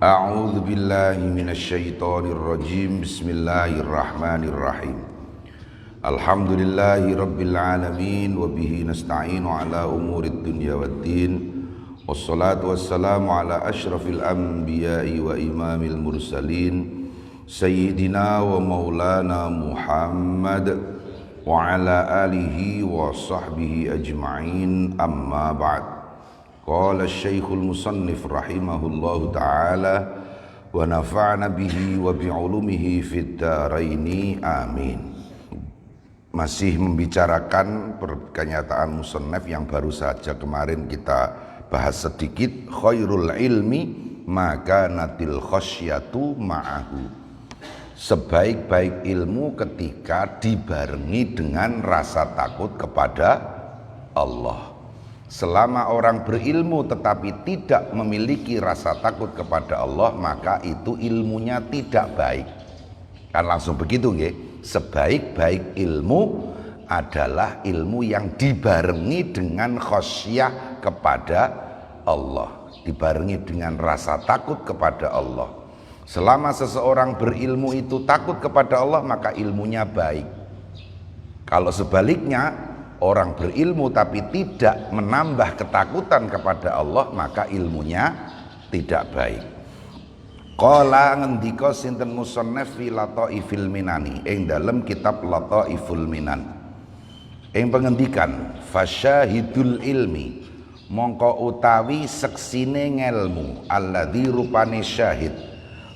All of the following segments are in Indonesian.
A'udzu billahi minasyaitonir rajim. Bismillahirrahmanirrahim. Alhamdulillahi rabbil alamin wa bihi nasta'inu ala umurid dunya waddin. Wassalatu wassalamu ala asyrafil anbiya'i wa imamil mursalin sayyidina wa maulana Muhammad wa ala alihi wa sahbihi ajma'in, amma ba'd. Qala Syekhul Musannif rahimahullahu ta'ala wa nafa'na bihi wa bi'ulumihi fid dharaini amin. Masih membicarakan kenyataan musannaf yang baru saja kemarin kita bahas sedikit. Khairul ilmi maka natil khasyatu ma'ahu. Sebaik-baik ilmu ketika dibarengi dengan rasa takut kepada Allah. Selama orang berilmu tetapi tidak memiliki rasa takut kepada Allah, maka itu ilmunya tidak baik. Kan langsung begitu nggih. Sebaik-baik ilmu adalah ilmu yang dibarengi dengan khasyah kepada Allah, dibarengi dengan rasa takut kepada Allah. Selama seseorang berilmu itu takut kepada Allah, maka ilmunya baik. Kalau sebaliknya, orang berilmu tapi tidak menambah ketakutan kepada Allah, maka ilmunya tidak baik. Qala ngendika sinten musannaf fi Lataifil Minani, ing dalem kitab Lataiful Minan. Ing pengendikan fasyahidul ilmi, mongko utawi seksine ngelmu, alladzi rupane syahid,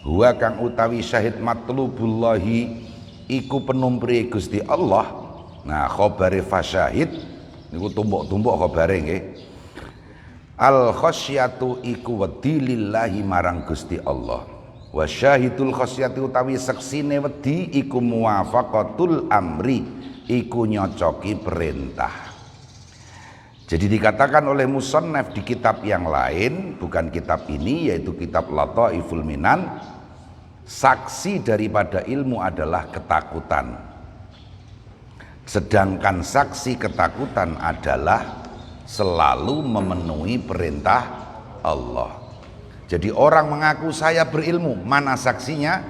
huwa kang utawi syahid matlubullahi iku penumpri Gusti Allah. Nah, khabare fasyahid niku tumbuk-tumbuk khabare nggih. Al khasyatu iku wedi lillahi marang Gusti Allah. Wa syahidul khasyati utawi seksine wedi iku muwafaqatul amri, iku nyocoki perintah. Jadi dikatakan oleh musannaf di kitab yang lain, bukan kitab ini, yaitu kitab Lataiful Minan, saksi daripada ilmu adalah ketakutan. Sedangkan saksi ketakutan adalah selalu memenuhi perintah Allah. Jadi orang mengaku saya berilmu, mana saksinya?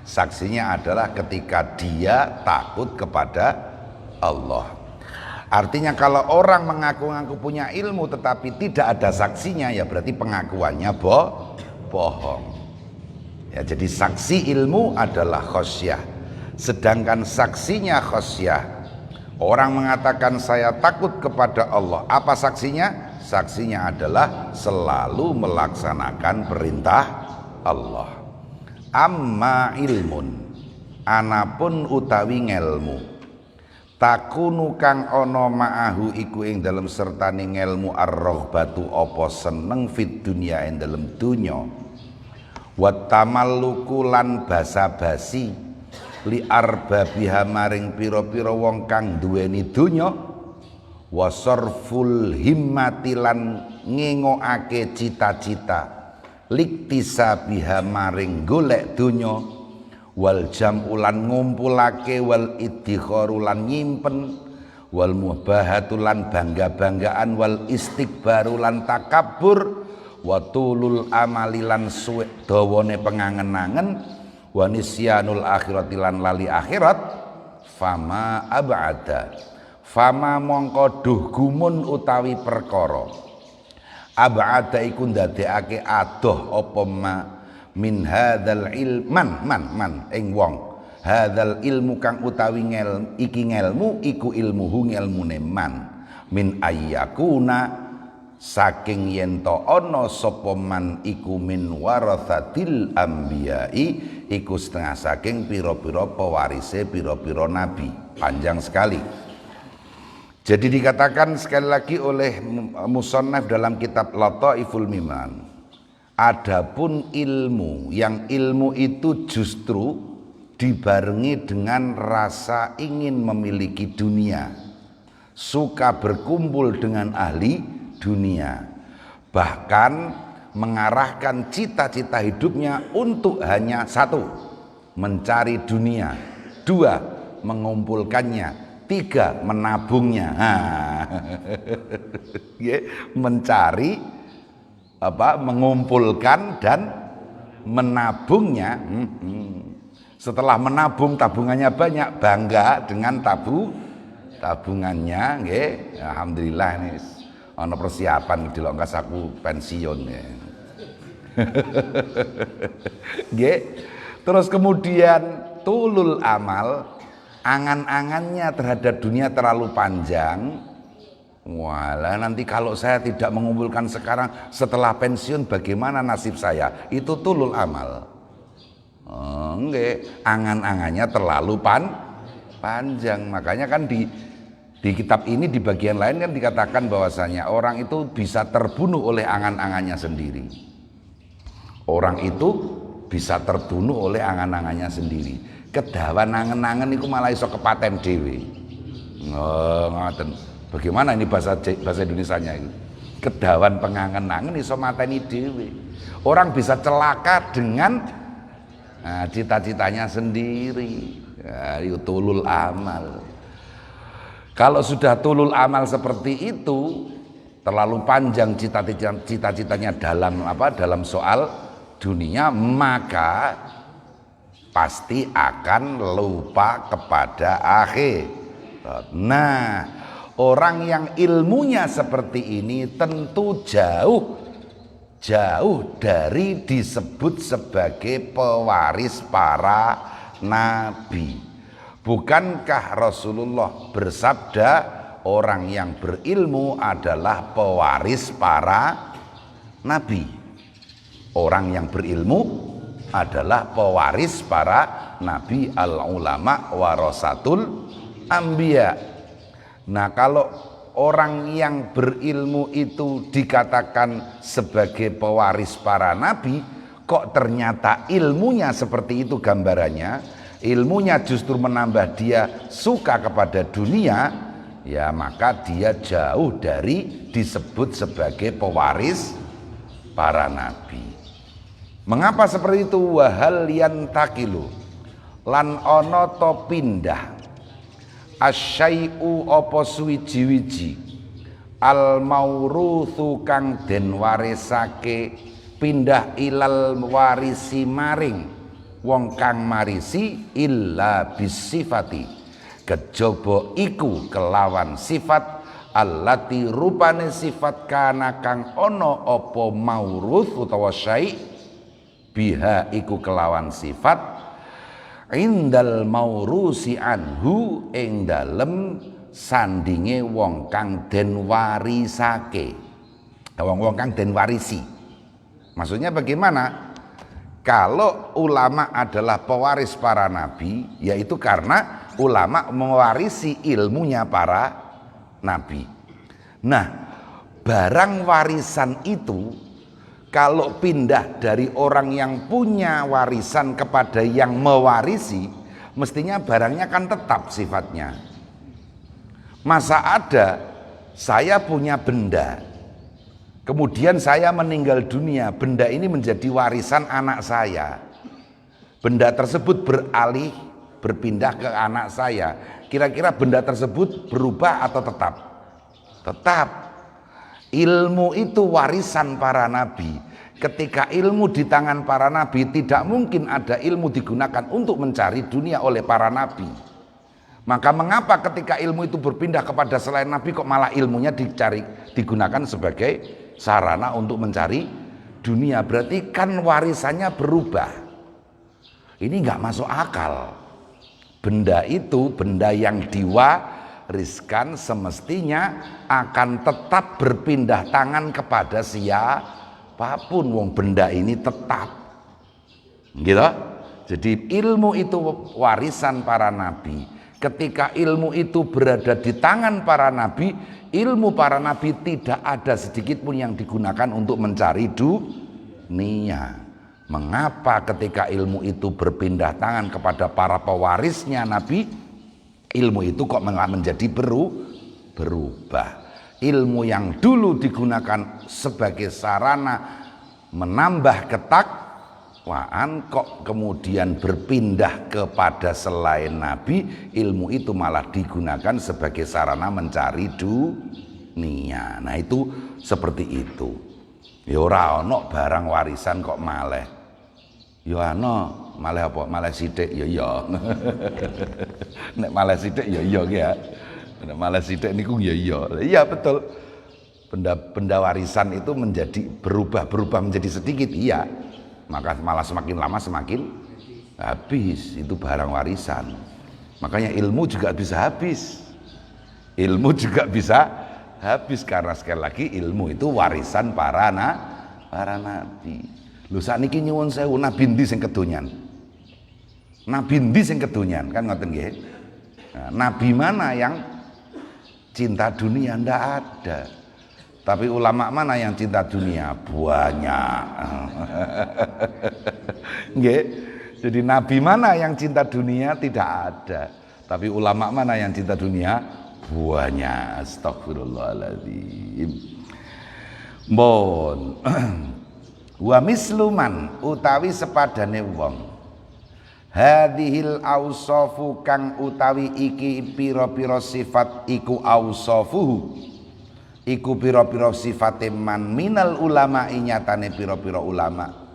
Saksinya adalah ketika dia takut kepada Allah. Artinya kalau orang mengaku-ngaku punya ilmu tetapi tidak ada saksinya, ya berarti pengakuannya bohong. Ya, jadi saksi ilmu adalah khasyah. Sedangkan saksinya khasyah. Orang mengatakan saya takut kepada Allah, apa saksinya? Saksinya adalah selalu melaksanakan perintah Allah. Amma ilmun, anapun utawi ngelmu, takunu kang ono ma'ahu iku ing dalem sertane ngelmu ar-raghbatu apa seneng fit dunya ing dalem dunya, wa tamalluku lan basa-basi li arbabiha maring pira-pira wong kang duweni donya, wa sarful himmati lan ngengokake cita-cita liktisabiha maring golek donya, wal jam'u lan ngumpulake, wal idikharu lan nyimpen, wal mubahatu lan bangga-banggaan, wal istikbaru lan takabur, wa tulul amali lan suwe dawane pengangen-angen, wa nisyanul akhirati lan lali akhirat. Fama ab'ada, fama mongko duh gumun utawi perkara, ab'ada iku ndadekake adoh apa ma min hadzal ilman ing wong hadzal ilmu kang utawi iki ngelmu iku ilmuhu ngelmune man min ayyakuna saking yen to ana sapa man iku min warathatil anbiya'i, iku setengah saking pira-pira pewarise pira-pira nabi. Panjang sekali. Jadi dikatakan sekali lagi oleh musannaf dalam kitab Lataiful Minan, adapun ilmu, yang ilmu itu justru dibarengi dengan rasa ingin memiliki dunia, suka berkumpul dengan ahli dunia, bahkan mengarahkan cita-cita hidupnya untuk hanya satu, mencari dunia, dua, mengumpulkannya, tiga, menabungnya. Mencari, mengumpulkan dan menabungnya. Setelah menabung tabungannya banyak, bangga dengan tabungannya, nggih. Alhamdulillah ini ana persiapan delok kas aku pensiun ya. Nggih. Terus kemudian tulul amal, angan-angannya terhadap dunia terlalu panjang. Walah, nanti kalau saya tidak mengumpulkan sekarang, setelah pensiun bagaimana nasib saya? Itu tulul amal. Enggak, angan-angannya terlalu panjang. Makanya kan di kitab ini di bagian lain kan dikatakan bahwasanya orang itu bisa terbunuh oleh angan-angannya sendiri. Orang itu bisa terbunuh oleh angan-angannya sendiri. Kedawan angen-angen itu malah iso kepaten dhewe. Ngoten. Bagaimana ini bahasa Indonesianya itu? Kedawan pengangen-angen iso mateni dhewe. Orang bisa celaka dengan cita-citanya sendiri. Ya, itu tulul amal. Kalau sudah tulul amal seperti itu, terlalu panjang cita-citanya dalam soal dunia, maka pasti akan lupa kepada akhir. Nah, orang yang ilmunya seperti ini tentu jauh dari disebut sebagai pewaris para nabi. Bukankah Rasulullah bersabda orang yang berilmu adalah pewaris para nabi? Orang yang berilmu adalah pewaris para nabi, al-ulama warasatul anbiya. Nah, kalau orang yang berilmu itu dikatakan sebagai pewaris para nabi, kok ternyata ilmunya seperti itu gambarannya, ilmunya justru menambah dia suka kepada dunia, ya maka dia jauh dari disebut sebagai pewaris para nabi. Mengapa seperti itu? Wahal yantakilu, lan ono to pindah asyai'u apa suwiji-wiji al mauruthu kang den warisake, pindah ilal warisi maring wong kang marisi, illa bisifati kejaba iku kelawan sifat, allati rupane sifat kana kang ono apa mauruth utawa syai' biha iku kelawan sifat, indal maurusi anhu ing dalem sandinge wong kang den warisake, wong kang den warisi. Maksudnya bagaimana? Kalau ulama adalah pewaris para nabi, yaitu karena ulama mewarisi ilmunya para nabi. Nah, barang warisan itu kalau pindah dari orang yang punya warisan kepada yang mewarisi, mestinya barangnya kan tetap sifatnya. Masa ada saya punya benda, kemudian saya meninggal dunia, benda ini menjadi warisan anak saya. Benda tersebut berpindah ke anak saya. Kira-kira benda tersebut berubah atau tetap? Tetap. Ilmu itu warisan para nabi. Ketika ilmu di tangan para nabi, tidak mungkin ada ilmu digunakan untuk mencari dunia oleh para nabi. Maka mengapa ketika ilmu itu berpindah kepada selain nabi, kok malah ilmunya digunakan sebagai sarana untuk mencari dunia? Berarti kan warisannya berubah. Ini nggak masuk akal. Benda itu, benda yang diwariskan semestinya akan tetap berpindah tangan kepada siapapun. Wong benda ini tetap, gitu. Jadi ilmu itu warisan para nabi. Ketika ilmu itu berada di tangan para nabi, ilmu para nabi tidak ada sedikit pun yang digunakan untuk mencari dunia. Mengapa ketika ilmu itu berpindah tangan kepada para pewarisnya nabi, ilmu itu kok menjadi berubah? Ilmu yang dulu digunakan sebagai sarana menambah ketakwaan, kok kemudian berpindah kepada selain nabi, ilmu itu malah digunakan sebagai sarana mencari dunia. Nah, itu seperti itu. Ya ora ono barang warisan kok maleh Ya ana, malah apa? Malah sithik ya iya. Nek malah sithik ya iya ki ya. Nek malah sithik niku ya iya. Iya betul. Benda warisan itu menjadi berubah menjadi sedikit, iya. Maka malah semakin lama semakin habis, itu barang warisan. Makanya ilmu juga bisa habis. Ilmu juga bisa habis karena sekali lagi ilmu itu warisan para nabi. Lho sakniki nyuwun sewu, nabi ndi sing kedonyan? Nabi ndi sing kedonyan? Kan ngoten nggih. Nah, nabi mana yang cinta dunia? Ndak ada. Tapi ulama mana yang cinta dunia? Banyak. Nggih. Jadi nabi mana yang cinta dunia? Tidak ada. Tapi ulama mana yang cinta dunia? Banyak. Astagfirullahaladzim. Bon. Wa misluman utawi sepadane wong. Hadhil ausafu kang utawi iki pira-pira sifat iku ausafuhu. Iku pira-pira sifate man minal ulama nyatane pira-pira ulama.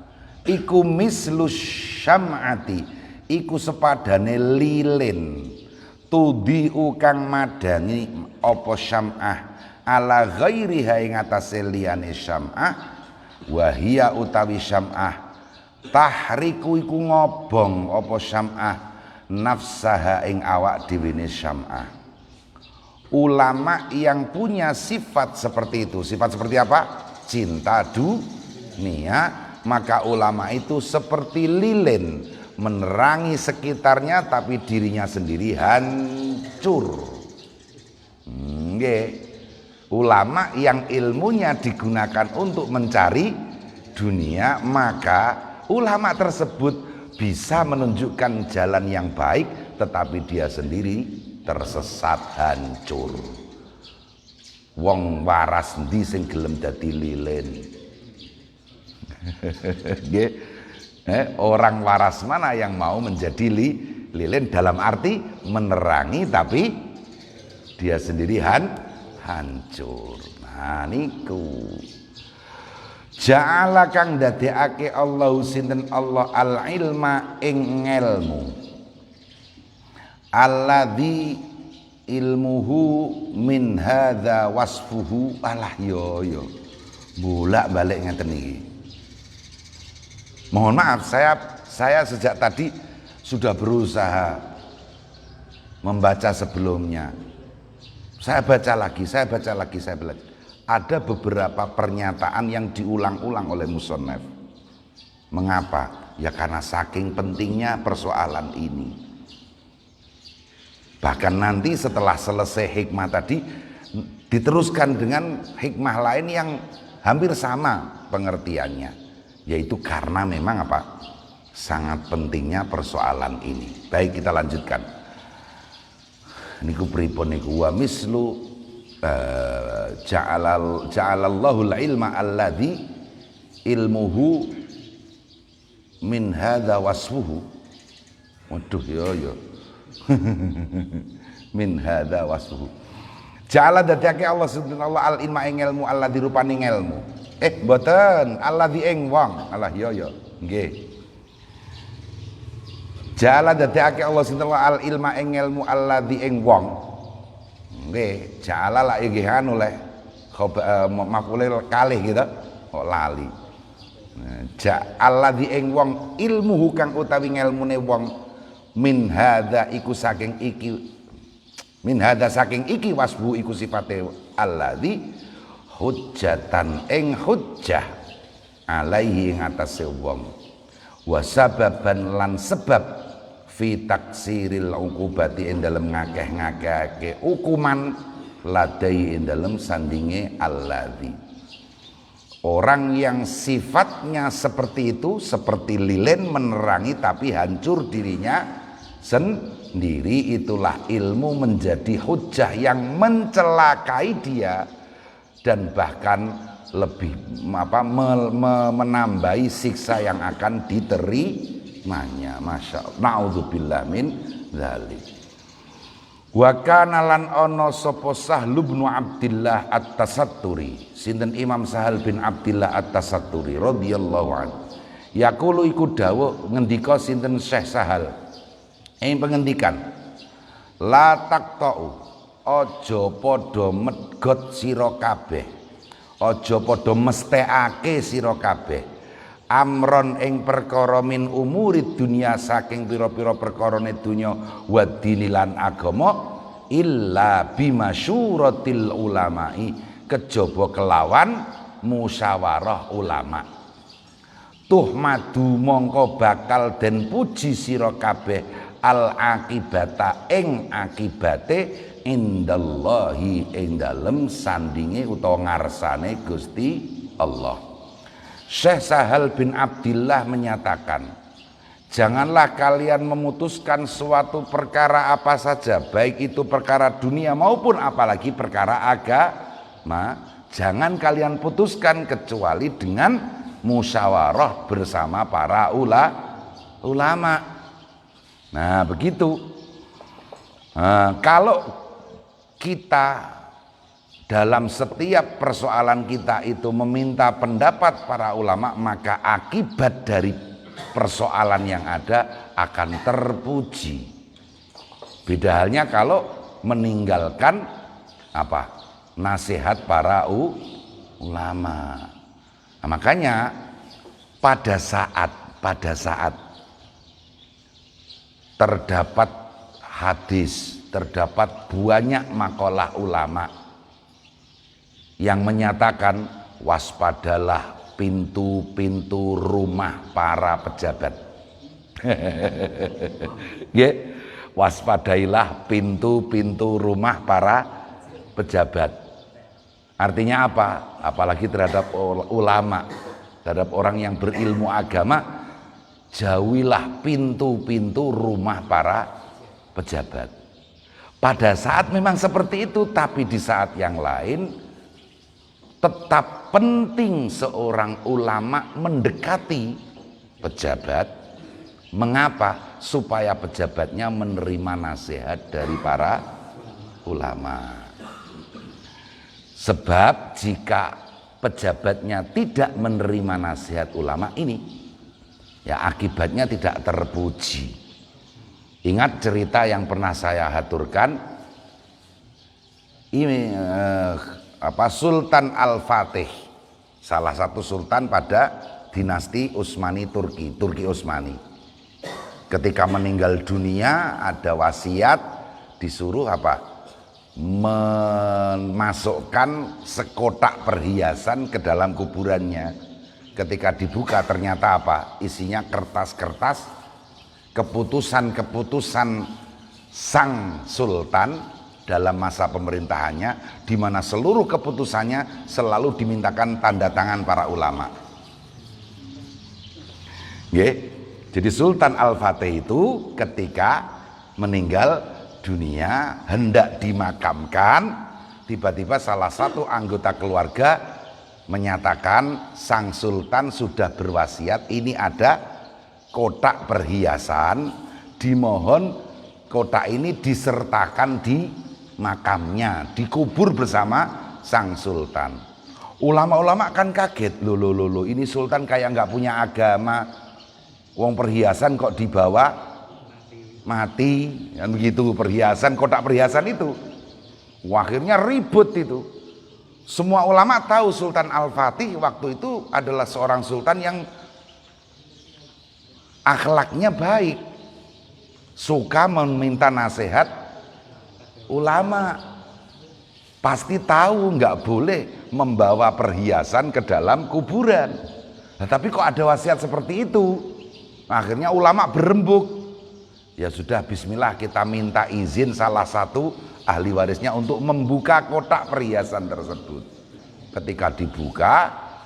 Iku mislu syam'ati, iku sepadane lilin. Tudi kang madangi apa syam'ah ala ghairiha ing atase liyane syam'ah. Wahia utawi syam'ah tahriku iku ngobong apa syam'ah nafsaha ing awak dhewe syam'ah. Ulama yang punya sifat seperti itu, sifat seperti apa? Cinta dunia, maka ulama itu seperti lilin menerangi sekitarnya tapi dirinya sendiri hancur. Nggih. Ulama yang ilmunya digunakan untuk mencari dunia, maka ulama tersebut bisa menunjukkan jalan yang baik, tetapi dia sendiri tersesat hancur. Wong waras ndi sing gelem dadi lilin? Orang waras mana yang mau menjadi lilin dalam arti menerangi tapi dia sendiri hancur. Nah niku ja'ala kang dadekake Allah sinten Allah al ilma ing ilmu alladzi ilmuhu min hadza wasfuhu. Alah yo bolak-balik ngeten iki. Mohon maaf saya sejak tadi sudah berusaha membaca sebelumnya. Saya baca lagi. Ada beberapa pernyataan yang diulang-ulang oleh musannaf. Mengapa? Ya karena saking pentingnya persoalan ini. Bahkan nanti setelah selesai hikmah tadi diteruskan dengan hikmah lain yang hampir sama pengertiannya. Yaitu karena memang apa? Sangat pentingnya persoalan ini. Baik, kita lanjutkan. Niku pripun niku wa mislu ja'alallahu al-ilma alladzi ilmuhu min hadza wasfuhu. Waduh yo min hadza wasfuhu. Ja'ala dadake Allah subhanahu wa ta'ala al-ilma ing ilmu alladzi rupane ilmu. Mboten alladzi ing wong. Alah yo nggih. Ja'ala dadekake Allah sinten al ilma ing ilmu alladzi ing wong. Nggih, ja'ala la nggih anu le maf'ule kalih gitu kok lali. Alladzi ing wong ilmuhu kang utawi ilmune wong min hadza iku saking iki wasbu iku sifate alladzi hujjatan ing hujjah alaihi ing atase wong wa sababan lan sebab fi taksiril uqubati ing dalem ngakeh-ngakehake hukuman ladai ing dalem sandinge alladzi. Orang yang sifatnya seperti itu, seperti lilin menerangi tapi hancur dirinya sendiri, itulah ilmu menjadi hujjah yang mencelakai dia dan bahkan lebih menambahi siksa yang akan diterimanya. Masya Allah, na'udzubillah min dzalik. Wa kana lan ana sapa Sahl bin Abdillah At-Tasatturi, sinten Imam Sahal bin Abdillah At-Tasatturi radhiyallahu anhu Yaqulu iku dawuh ngendika sinten Syekh Sahal ing pengendikan la taqta'u aja padha medgot sira kabeh aja padha mesthekake sira kabeh amron ing perkara min umuri dunya saking pira-pira perkarane dunya wa dinilan agama illa bimasyuratil ulama'i kejaba kelawan musyawarah ulama. Tuhmadu mongko bakal den puji sira kabeh al akibata ing akibate indallahi ing dalem sandinge utawa ngarsane Gusti Allah. Syekh Sahal bin Abdillah menyatakan, janganlah kalian memutuskan suatu perkara apa saja, baik itu perkara dunia maupun apalagi perkara agama, jangan kalian putuskan kecuali dengan musyawarah bersama para ulama. Nah begitu. Kalau kita dalam setiap persoalan kita itu meminta pendapat para ulama, maka akibat dari persoalan yang ada akan terpuji. Beda halnya kalau meninggalkan nasihat para ulama. Nah, makanya pada saat terdapat hadis, terdapat banyak makalah ulama yang menyatakan waspadalah pintu-pintu rumah para pejabat. Waspadailah pintu-pintu rumah para pejabat. Artinya apa? Apalagi terhadap ulama, terhadap orang yang berilmu agama, jauhilah pintu-pintu rumah para pejabat. Pada saat memang seperti itu, tapi di saat yang lain tetap penting seorang ulama mendekati pejabat. Mengapa? Supaya pejabatnya menerima nasihat dari para ulama. Sebab jika pejabatnya tidak menerima nasihat ulama ini, ya akibatnya tidak terpuji. Ingat cerita yang pernah saya haturkan, ini Sultan Al-Fatih, salah satu sultan pada dinasti Utsmani Turki Utsmani. Ketika meninggal dunia ada wasiat disuruh memasukkan sekotak perhiasan ke dalam kuburannya. Ketika dibuka ternyata isinya kertas-kertas keputusan-keputusan sang sultan dalam masa pemerintahannya, di mana seluruh keputusannya selalu dimintakan tanda tangan para ulama. Jadi Sultan Al-Fatih itu ketika meninggal dunia hendak dimakamkan, tiba-tiba salah satu anggota keluarga menyatakan sang sultan sudah berwasiat, ini ada kotak perhiasan, dimohon kotak ini disertakan di makamnya, dikubur bersama sang sultan. Ulama-ulama kan kaget, loh ini sultan kayak nggak punya agama, wong perhiasan kok dibawa mati, kan begitu, perhiasan, kotak perhiasan itu. Akhirnya ribut itu. Semua ulama tahu Sultan Al-Fatih waktu itu adalah seorang sultan yang akhlaknya baik, suka meminta nasihat ulama, pasti tahu nggak boleh membawa perhiasan ke dalam kuburan. Nah, tapi kok ada wasiat seperti itu? Akhirnya ulama berembuk, ya sudah bismillah kita minta izin salah satu ahli warisnya untuk membuka kotak perhiasan tersebut. Ketika dibuka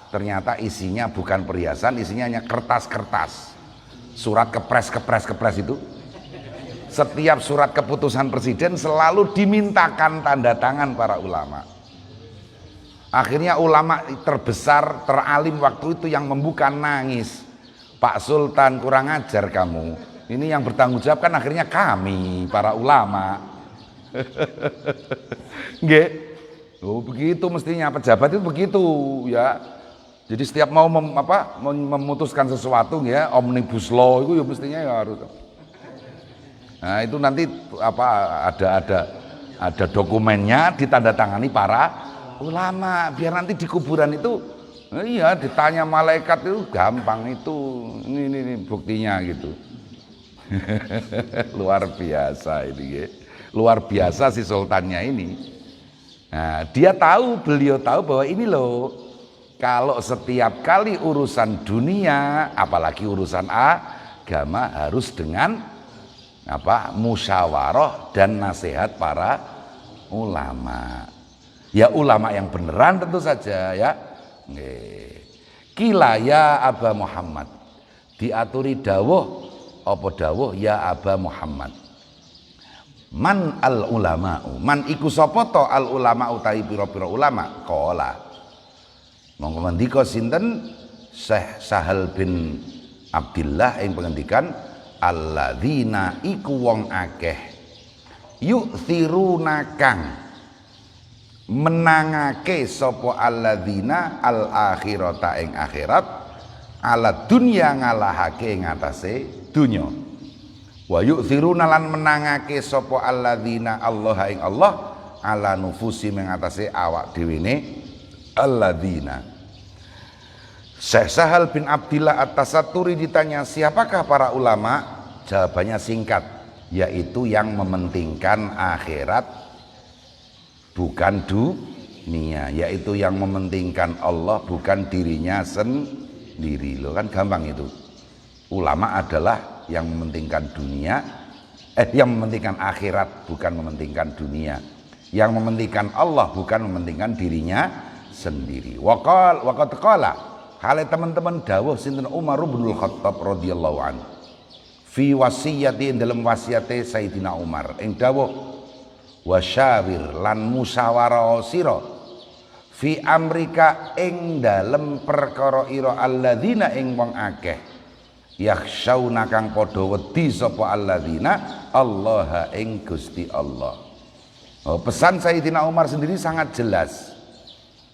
ternyata isinya bukan perhiasan, isinya hanya kertas-kertas, surat kepres itu. Setiap surat keputusan presiden selalu dimintakan tanda tangan para ulama. Akhirnya ulama terbesar, teralim waktu itu yang membuka nangis, Pak Sultan kurang ajar kamu, ini yang bertanggung jawab kan akhirnya kami para ulama. Nggih. Oh, begitu mestinya pejabat itu begitu ya. Jadi setiap mau memutuskan sesuatu ya, omnibus law itu ya mestinya ya harus. Nah, itu nanti ada dokumennya ditandatangani para ulama biar nanti di kuburan itu iya ditanya malaikat itu gampang itu. Ini buktinya gitu. Luar biasa ini ya. Luar biasa si sultannya ini. Nah, beliau tahu bahwa ini loh, kalau setiap kali urusan dunia, apalagi urusan agama harus dengan musyawarah dan nasihat para ulama. Ya ulama yang beneran tentu saja ya. Kila ya Aba Muhammad, diaturi dawuh apa dawuh ya Aba Muhammad. Man al ulama'u, man iku sapa to al ulama'u ta'i pira-pira ulama. Qala monggo ngendika sinten Syekh Sahal bin Abdillah yang pengendikan alladzina iku wong akeh yu'thiruna kang menangake sapa alladzina al akhirata ing akhirat ala dunya ngalahake ing atase dunya. Wa yu'thiruna lan menangake sapa alladzina Allah ing Allah ala nufusi mengatasi awak dhewene alladzina. Syekh Sahal bin Abdillah At-Tasatturi ditanya siapakah para ulama? Jawabannya singkat, yaitu yang mementingkan akhirat bukan dunia, yaitu yang mementingkan Allah bukan dirinya sendiri. Loh kan gampang itu. Ulama adalah yang mementingkan dunia, yang mementingkan akhirat bukan mementingkan dunia, yang mementingkan Allah bukan mementingkan dirinya sendiri. Waqad qala hale teman-teman dawuh sinten Umar bin Khattab radhiyallahu anhu fi wasiyati dalam wasiate Sayyidina Umar ing dawuh wasyawir lan musyawarah sira fi amrika ing dalem perkara ira alladzina ing wong akeh yakhshauna kang padha wedi sapa alladzina Allah ing Gusti Allah. Pesan Sayyidina Umar sendiri sangat jelas.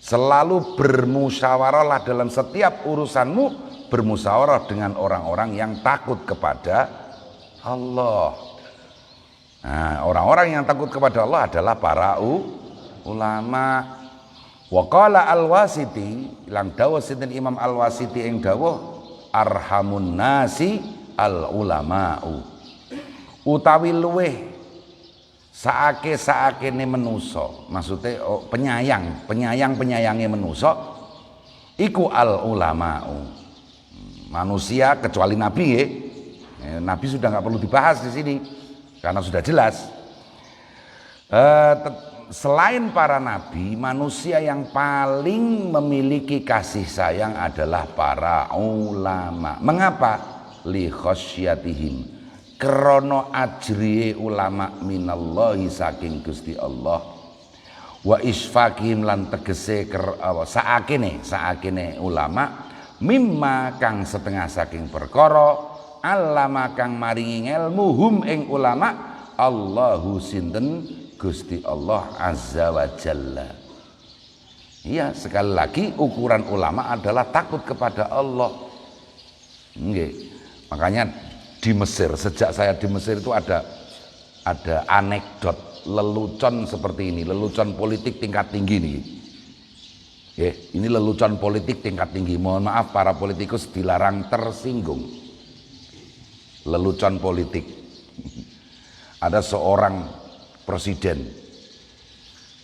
Selalu bermusyawarahlah dalam setiap urusanmu, bermusyawarah dengan orang-orang yang takut kepada Allah. Nah, orang-orang yang takut kepada Allah adalah para ulama. Wa qala Al-Wasiti, ilang dawuh sinten Imam Al-Wasiti ing dawuh arhamun nasi al ulama'u. Utawi luweh saake-saakene menusa, maksudnya penyayang-penyayange menusa iku al ulama'u. Manusia kecuali nabi ya. Nabi sudah nggak perlu dibahas di sini karena sudah jelas. Selain para nabi, manusia yang paling memiliki kasih sayang adalah para ulama. Mengapa? Li khasyatihim, krana ajriye ulama minallahi saking Gusti Allah. Wa isfaqihim lan tegese saakene ulama mimma kang setengah saking perkara allama kang maringi ilmu hum ing ulama Allahu sinten Gusti Allah azza wa jalla. Iya, sekali lagi ukuran ulama adalah takut kepada Allah. Nggih. Makanya di Mesir, sejak saya di Mesir itu ada anekdot lelucon seperti ini, lelucon politik tingkat tinggi nih. Ini lelucon politik tingkat tinggi. Mohon maaf para politikus dilarang tersinggung. Lelucon politik. Ada seorang presiden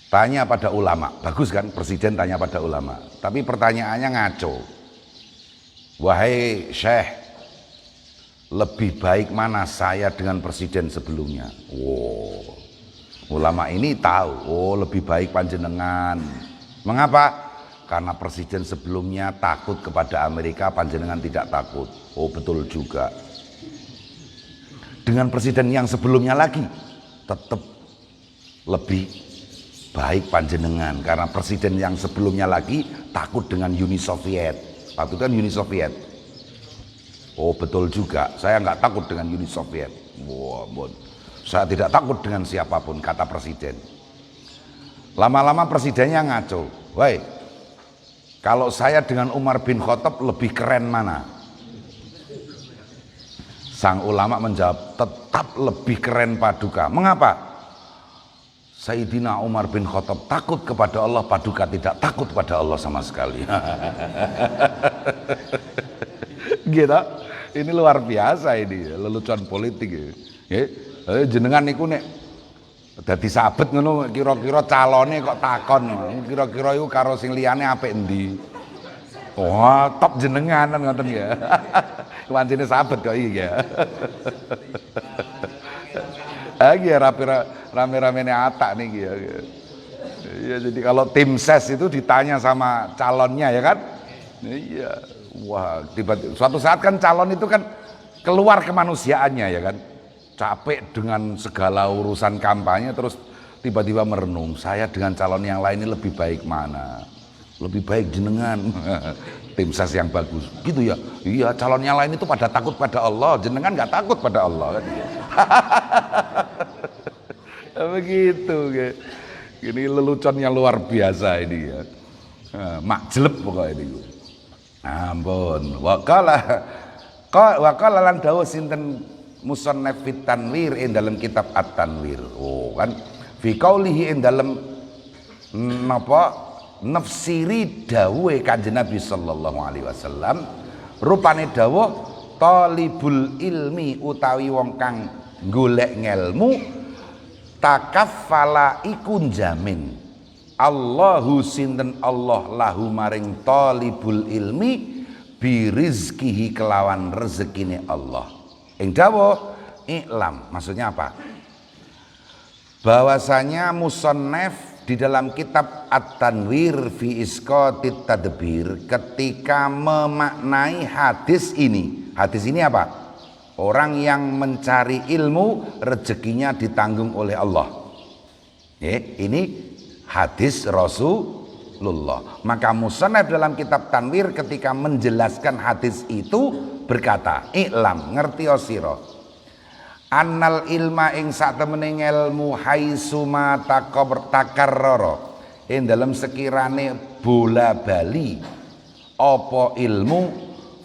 tanya pada ulama, bagus kan presiden tanya pada ulama, tapi pertanyaannya ngaco. Wahai Syekh, lebih baik mana saya dengan presiden sebelumnya? Wow, ulama ini tahu, lebih baik panjenengan. Mengapa? Karena presiden sebelumnya takut kepada Amerika, panjenengan tidak takut. Oh betul juga. Dengan presiden yang sebelumnya lagi tetap lebih baik panjenengan, karena presiden yang sebelumnya lagi takut dengan Uni Soviet. Waktu itu kan Uni Soviet. Oh betul juga, saya nggak takut dengan Uni Soviet. Wah, saya tidak takut dengan siapapun, kata presiden. Lama-lama presidennya ngaco. Woi, Kalau saya dengan Umar bin Khattab lebih keren mana? Sang ulama menjawab, tetap lebih keren Paduka. Mengapa? Sayyidina Umar bin Khattab takut kepada Allah, Paduka tidak takut pada Allah sama sekali. Gitu. Ini luar biasa ini, lelucon politik ya. Jenengan niku nek dadi sabet ngono kira-kira calone kok takon. Kira-kira iku karo sing liyane apik endi? Wah, top jenengan ngoten ya. Wancine sabet kok iki ya. Lagi rame-ramene atak niki ya. Ya jadi kalau tim ses itu ditanya sama calonnya ya kan? Iya. Wah, tiba-tiba suatu saat kan calon itu kan keluar kemanusiaannya ya kan, capek dengan segala urusan kampanye, terus tiba-tiba merenung, saya dengan calon yang lain ini lebih baik mana? Lebih baik jenengan. Tim ses yang bagus gitu ya. Iya, calon yang lain itu pada takut pada Allah, jenengan nggak takut pada Allah kan. Begitu. Ini lelucon yang luar biasa ini ya. Makjeleb pokoknya ini. Ampun. Waqala lan dawuh sinten musannaf fit tanwir ing dalam kitab at-tanwir. Oh kan fi qaulihi ing dalam napa nafsiri dawuhe Kanjeng Nabi sallallahu alaihi wasallam, rupane dawuh talibul ilmi utawi wong kang golek ngelmu takaffala iku jamin Allahu sinten Allah lahu maring talibul ilmi birizkihi kelawan rezekine Allah. Ing dawuh iklam, maksudnya apa? Bahwasanya musannaf di dalam kitab At-Tanwir fi Isqatit Tadbir ketika memaknai hadis ini. Hadis ini apa? Orang yang mencari ilmu rezekinya ditanggung oleh Allah. Ini hadis Rasulullah. Maka musannaf dalam kitab Tanwir ketika menjelaskan hadis itu berkata, iklam, ngerti sira annal ilma ing satemene ilmu haitsuma takarrara ing dalam sekirane bola bali apa ilmu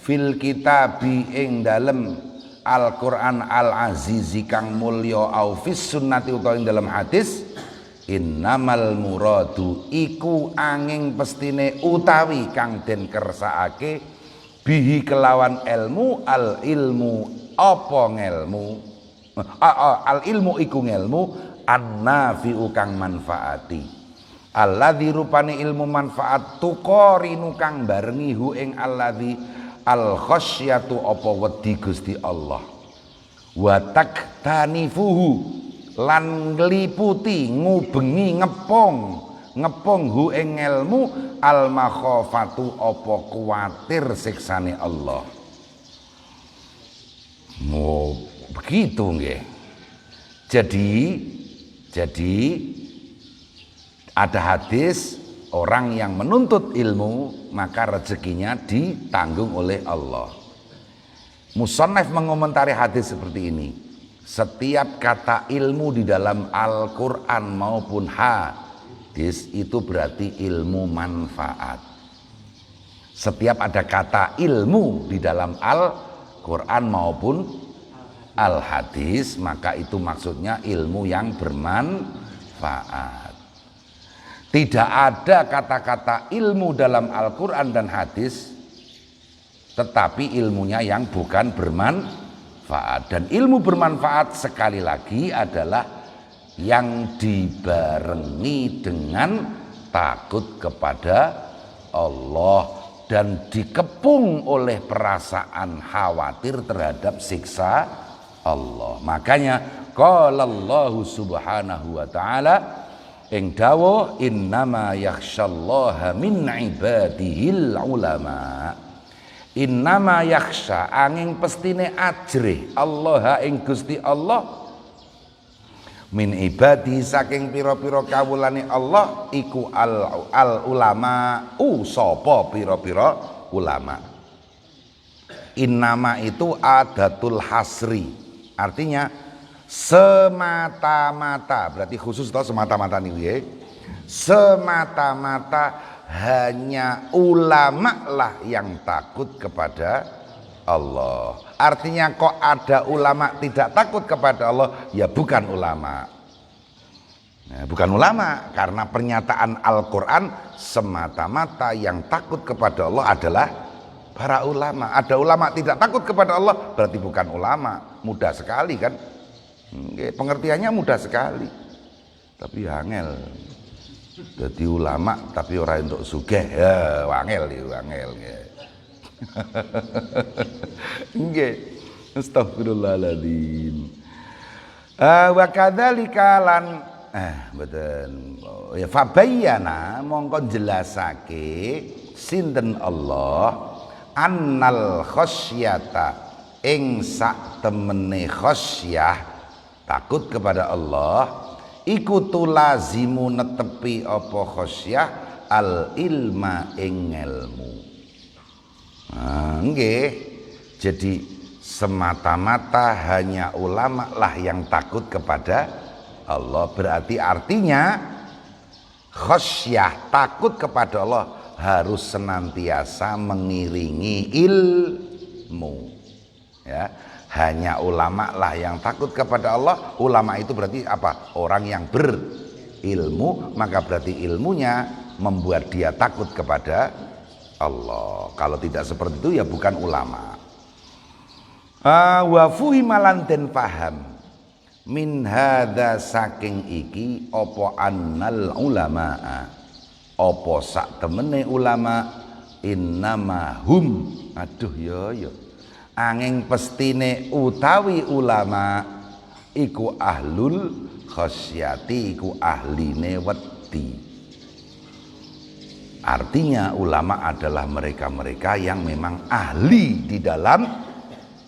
fil kitabi ing dalam Al-Qur'an al-azizi kang mulya au fis sunnati utawa ing dalam hadis, innamal muradu iku angin pestine utawi kang den kersakake bihi kelawan ilmu al ilmu apa ngelmu al ilmu iku ngelmu annafi'u kang manfaati alladzi rupane ilmu manfaat tuqarinu kang barengi hu ing alladzi al khasyatu apa wedi Gusti Allah wa taktanifuhu lan ngliputi ngubengi ngepong hu ing ilmu al makhafatu apa kuwatir siksane Allah. Begitu nggih. Jadi ada hadis orang yang menuntut ilmu maka rezekinya ditanggung oleh Allah. Musannaf mengomentari hadis seperti ini. Setiap kata ilmu di dalam Al-Quran maupun hadis itu berarti ilmu manfaat. Setiap ada kata ilmu di dalam Al-Quran maupun Al-Hadis maka itu maksudnya ilmu yang bermanfaat. Tidak ada kata-kata ilmu dalam Al-Quran dan hadis tetapi ilmunya yang bukan bermanfaat. Dan ilmu bermanfaat sekali lagi adalah yang dibarengi dengan takut kepada Allah dan dikepung oleh perasaan khawatir terhadap siksa Allah. Makanya qala Allah subhanahu wa ta'ala ing dawuh innama yakhsyallaha min ibadihil ulama. Innama yakhsha angin pestine ajrih Allah ing Gusti Allah min ibadi saking pira-pira kawulane Allah iku al ulama sapa pira-pira ulama. Innama itu adatul hasri, artinya semata-mata, berarti khusus atau semata-mata nih ya. Semata-mata hanya ulama lah yang takut kepada Allah. Artinya kok ada ulama tidak takut kepada Allah, ya bukan ulama. Nah, bukan ulama, karena pernyataan Al-Quran semata-mata yang takut kepada Allah adalah para ulama. Ada ulama tidak takut kepada Allah, berarti bukan ulama. Mudah sekali kan? Pengertiannya mudah sekali. Tapi angel. Jadi ulama tapi orang untuk sugih, ya wangel ya wangel. Nggih. Astagfirullahaladzim. Wa kadzalika lan mboten ya fabayyana mongko jelasake sinten Allah annal khasyata ing sak temene khasyah takut kepada Allah iku tulazimu netepi apa khasyah al ilma ing ilmu. Nggih. Jadi semata-mata hanya ulama lah yang takut kepada Allah, berarti artinya khasyah takut kepada Allah harus senantiasa mengiringi ilmu. Ya, hanya ulama lah yang takut kepada Allah. Ulama itu berarti apa? Orang yang berilmu, maka berarti ilmunya membuat dia takut kepada Allah. Kalau tidak seperti itu ya bukan ulama. Wa fuhimalan den paham min hadza saking iki apa annal ulamaa apa sak temene ulama innama hum aduh yo angin pestine utawi ulama iku ahlul khasyati iku ahline wedi. Artinya ulama adalah mereka-mereka yang memang ahli di dalam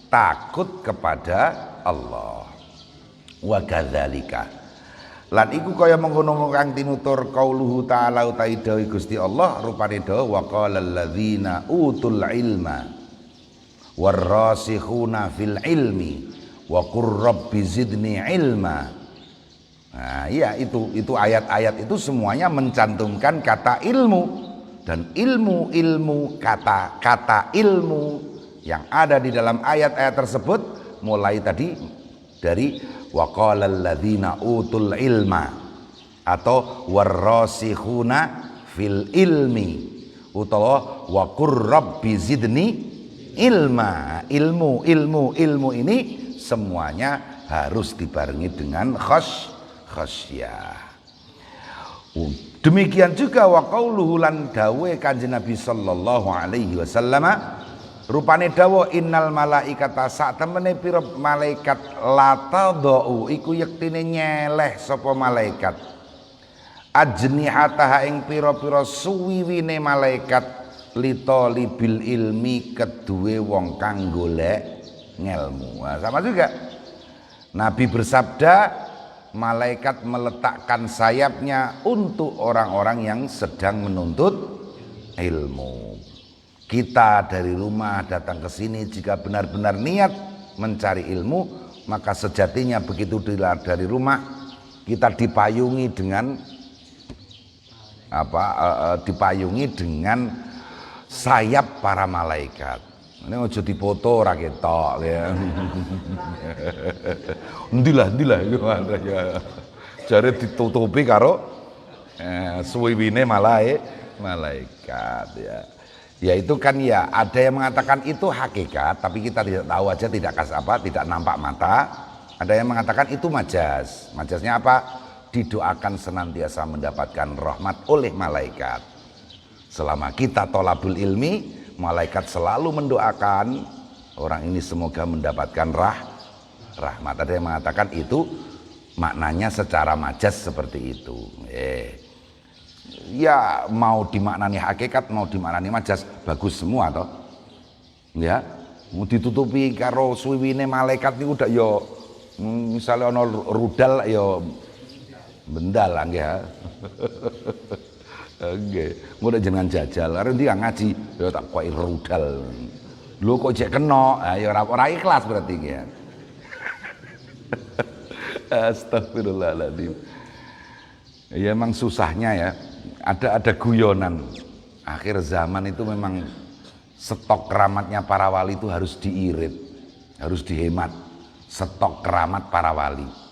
takut kepada Allah. Wa kadzalika lan iku kaya mengkono kang tinutur qauluhu ta'ala utawi dawuh Gusti Allah rupane dawuh wa qalal ladzina utul ilma warrasikhuna fil ilmi wa qur rabbi zidni ilma. Nah, iya itu ayat-ayat itu semuanya mencantumkan kata ilmu, dan ilmu kata ilmu yang ada di dalam ayat-ayat tersebut mulai tadi dari wa qalal ladzina utul ilma atau warrasikhuna fil ilmi utawa wa qur rabbi zidni ilma. Ilmu ini semuanya harus dibarengi dengan khasyah. Demikian juga wa qauluhu lan dawe Kanjeng Nabi sallallahu alaihi wasallam rupane dawuh innal malaikata sak temene pira malaikat latadau iku yektine nyeleh sapa malaikat ajnihataha ing pira-pira suwiwine malaikat litolibil ilmi keduwe wong kang golek ngelmu. Nah, sama juga Nabi bersabda malaikat meletakkan sayapnya untuk orang-orang yang sedang menuntut ilmu. Kita dari rumah datang ke sini jika benar-benar niat mencari ilmu, maka sejatinya begitu dari rumah kita dipayungi dengan dipayungi dengan sayap para malaikat. Ini ojo dipoto ora ketok ya. Ndilah iku ya. Jare ditutupi karo suwiwine malaikat ya. Ya itu kan ya ada yang mengatakan itu hakikat tapi kita tidak tahu aja, tidak nampak mata. Ada yang mengatakan itu majaz. Majaznya apa? Didoakan senantiasa mendapatkan rahmat oleh malaikat. Selama kita tolabul ilmi, malaikat selalu mendoakan orang ini semoga mendapatkan rahmat. Ada yang mengatakan itu maknanya secara majaz seperti itu. Ya mau dimaknani hakikat mau dimaknani majas bagus semua toh ya. Mau ditutupi karo suwiwine malaikat niku udah yo misalnya ono rudal yo bendal ya. Nggih, mudah jenengan jajal arep ndi ngaji yo tak koki rudal. Lho kok jek kena ya ora ikhlas berarti ya. Astagfirullahaladzim. Ya emang susahnya ya. Ada guyonan Akhir zaman itu memang stok keramatnya para wali itu harus diirit, harus dihemat. Stok keramat para wali.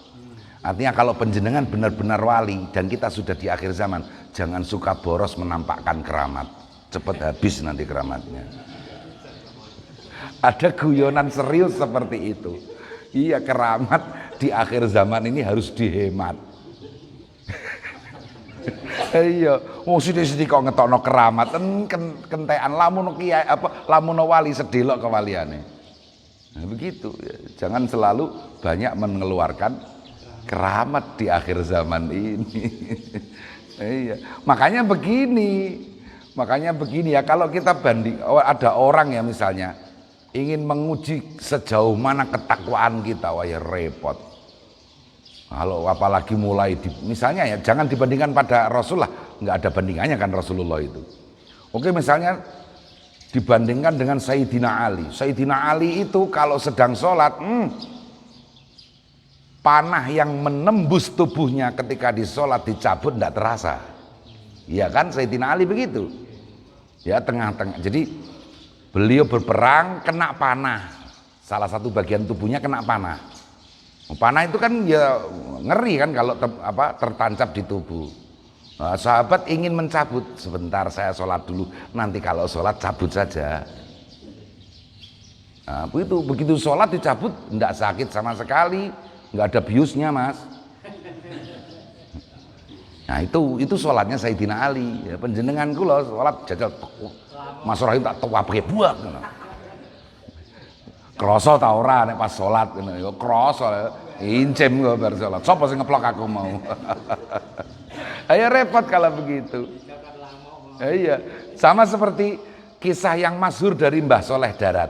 Artinya kalau penjenengan benar-benar wali dan kita sudah di akhir zaman, jangan suka boros menampakkan keramat. Cepat habis nanti keramatnya. Ada guyonan serius seperti itu. Iya, keramat di akhir zaman ini harus dihemat. Iya, sithik-sithik kok ngetokno keramat, kentekan lamun kiai apa lamun wali sedelok kewaliane. Nah, begitu. Jangan selalu banyak mengeluarkan keramat di akhir zaman ini. Iya, makanya begini ya, kalau kita banding, ada orang ya misalnya ingin menguji sejauh mana ketakwaan kita, wah ya repot. Kalau apalagi mulai misalnya ya, jangan dibandingkan pada Rasulullah, nggak ada bandingannya kan Rasulullah itu. Oke, misalnya dibandingkan dengan Sayyidina Ali. Sayyidina Ali itu kalau sedang sholat, panah yang menembus tubuhnya ketika di sholat dicabut tidak terasa. Iya kan, Sayyidina Ali begitu. Ya, tengah-tengah. Jadi beliau berperang kena panah. Salah satu bagian tubuhnya kena panah. Panah itu kan ya ngeri kan kalau tertancap di tubuh. Nah, sahabat ingin mencabut, sebentar saya sholat dulu, nanti kalau sholat cabut saja. Nah, begitu sholat dicabut, tidak sakit sama sekali, nggak ada biusnya mas. Nah itu sholatnya Sayyidina Ali. Ya, penjenengan kula sholat jajal Mas Rohim tak tua pakai buak. Kroso ta ora nek pas sholat ya kroso. Incem gue bar sholat. Sopo sing ngeplok aku mau. Ayo repot kalau begitu. Iya, sama seperti kisah yang masyhur dari Mbah Soleh Darat.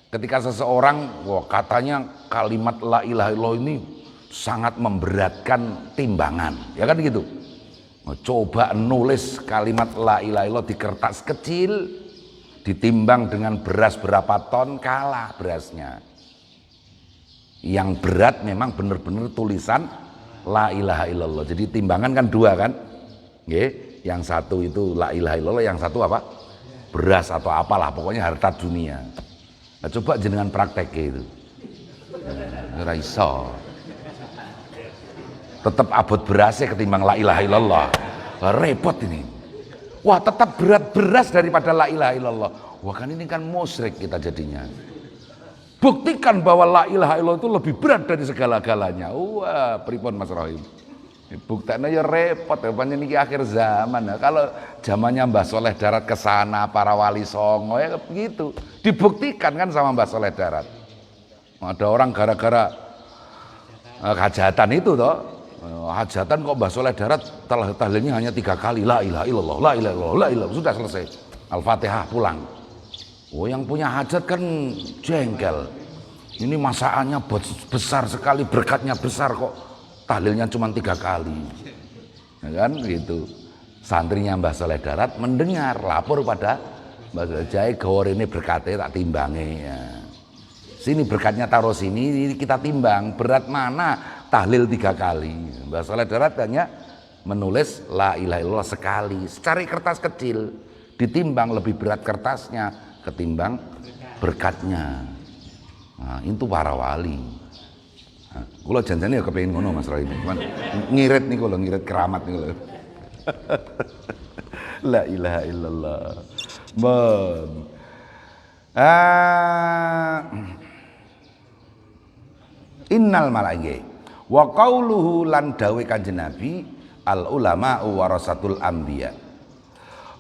Ketika seseorang, katanya kalimat la ilaha illallah ini sangat memberatkan timbangan, ya kan gitu. Coba nulis kalimat la ilaha illallah di kertas kecil, ditimbang dengan beras berapa ton, kalah berasnya. Yang berat memang benar-benar tulisan la ilaha illallah. Jadi timbangan kan dua kan, yang satu itu la ilaha illallah, yang satu apa? Beras atau apalah, pokoknya harta dunia. Nah, coba jenengan praktek itu. Ora iso. Tetap abot berasnya ketimbang la ilaha illallah. Repot ini. Wah, tetap berat beras daripada la ilaha illallah. Wah, kan ini kan musyrik kita jadinya. Buktikan bahwa la ilaha illallah itu lebih berat dari segala-galanya. Wah, pripun Mas Rohim. Buktinya ya repot ya, panjang ini akhir zaman ya. Kalau zamannya Mbah Soleh Darat ke sana, para wali songo ya begitu. Dibuktikan kan sama Mbah Soleh Darat. Ada orang gara-gara hajatan itu toh. Hajatan kok Mbah Soleh Darat tahlilnya hanya 3 kali, la ilaha illallah, la ilaha illallah, la ilaha, sudah selesai. Al-Fatihah pulang. Oh, yang punya hajat kan jengkel. Ini masakannya besar sekali, berkatnya besar kok tahlilnya cuma 3 kali. Ya kan gitu. Santrinya Mbah Soleh Darat mendengar, lapor pada Mbah Soleh, "Jai gawor ini berkatnya tak timbangi ya. Sini berkatnya taruh sini, kita timbang berat mana tahlil 3 kali." Mbah Soleh Darat hanya menulis la ilaha illallah sekali, cari kertas kecil, ditimbang lebih berat kertasnya ketimbang berkatnya. Nah, itu para wali. Nah, kula janjane ya kepengin ngono Mas Roy. Cuman ngirit nih kula, ngirit keramat nih kula. La ilaha illallah. Innal malaike wa qauluhu lan dawe Kanjeng Nabi al ulama warasatul anbiya.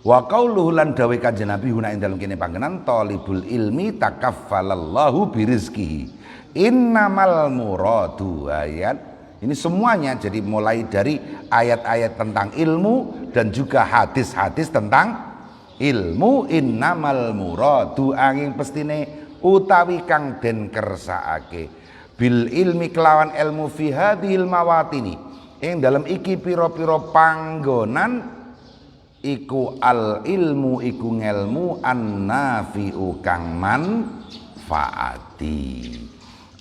Wa qauluhu lan dawe Kanjeng Nabi huna ing dalem kene panggenan talibul ilmi takaffalallahu birizqihi. Innamal muradu ayat. Ini semuanya jadi mulai dari ayat-ayat tentang ilmu dan juga hadis-hadis tentang ilmu. Innamal muradu angin pestine utawi kang den kersakake bil ilmi kelawan ilmu fi hadhil mawatini ing dalam iki pira-pira panggonan iku al ilmu iku ngelmu annafi'u kang manfaati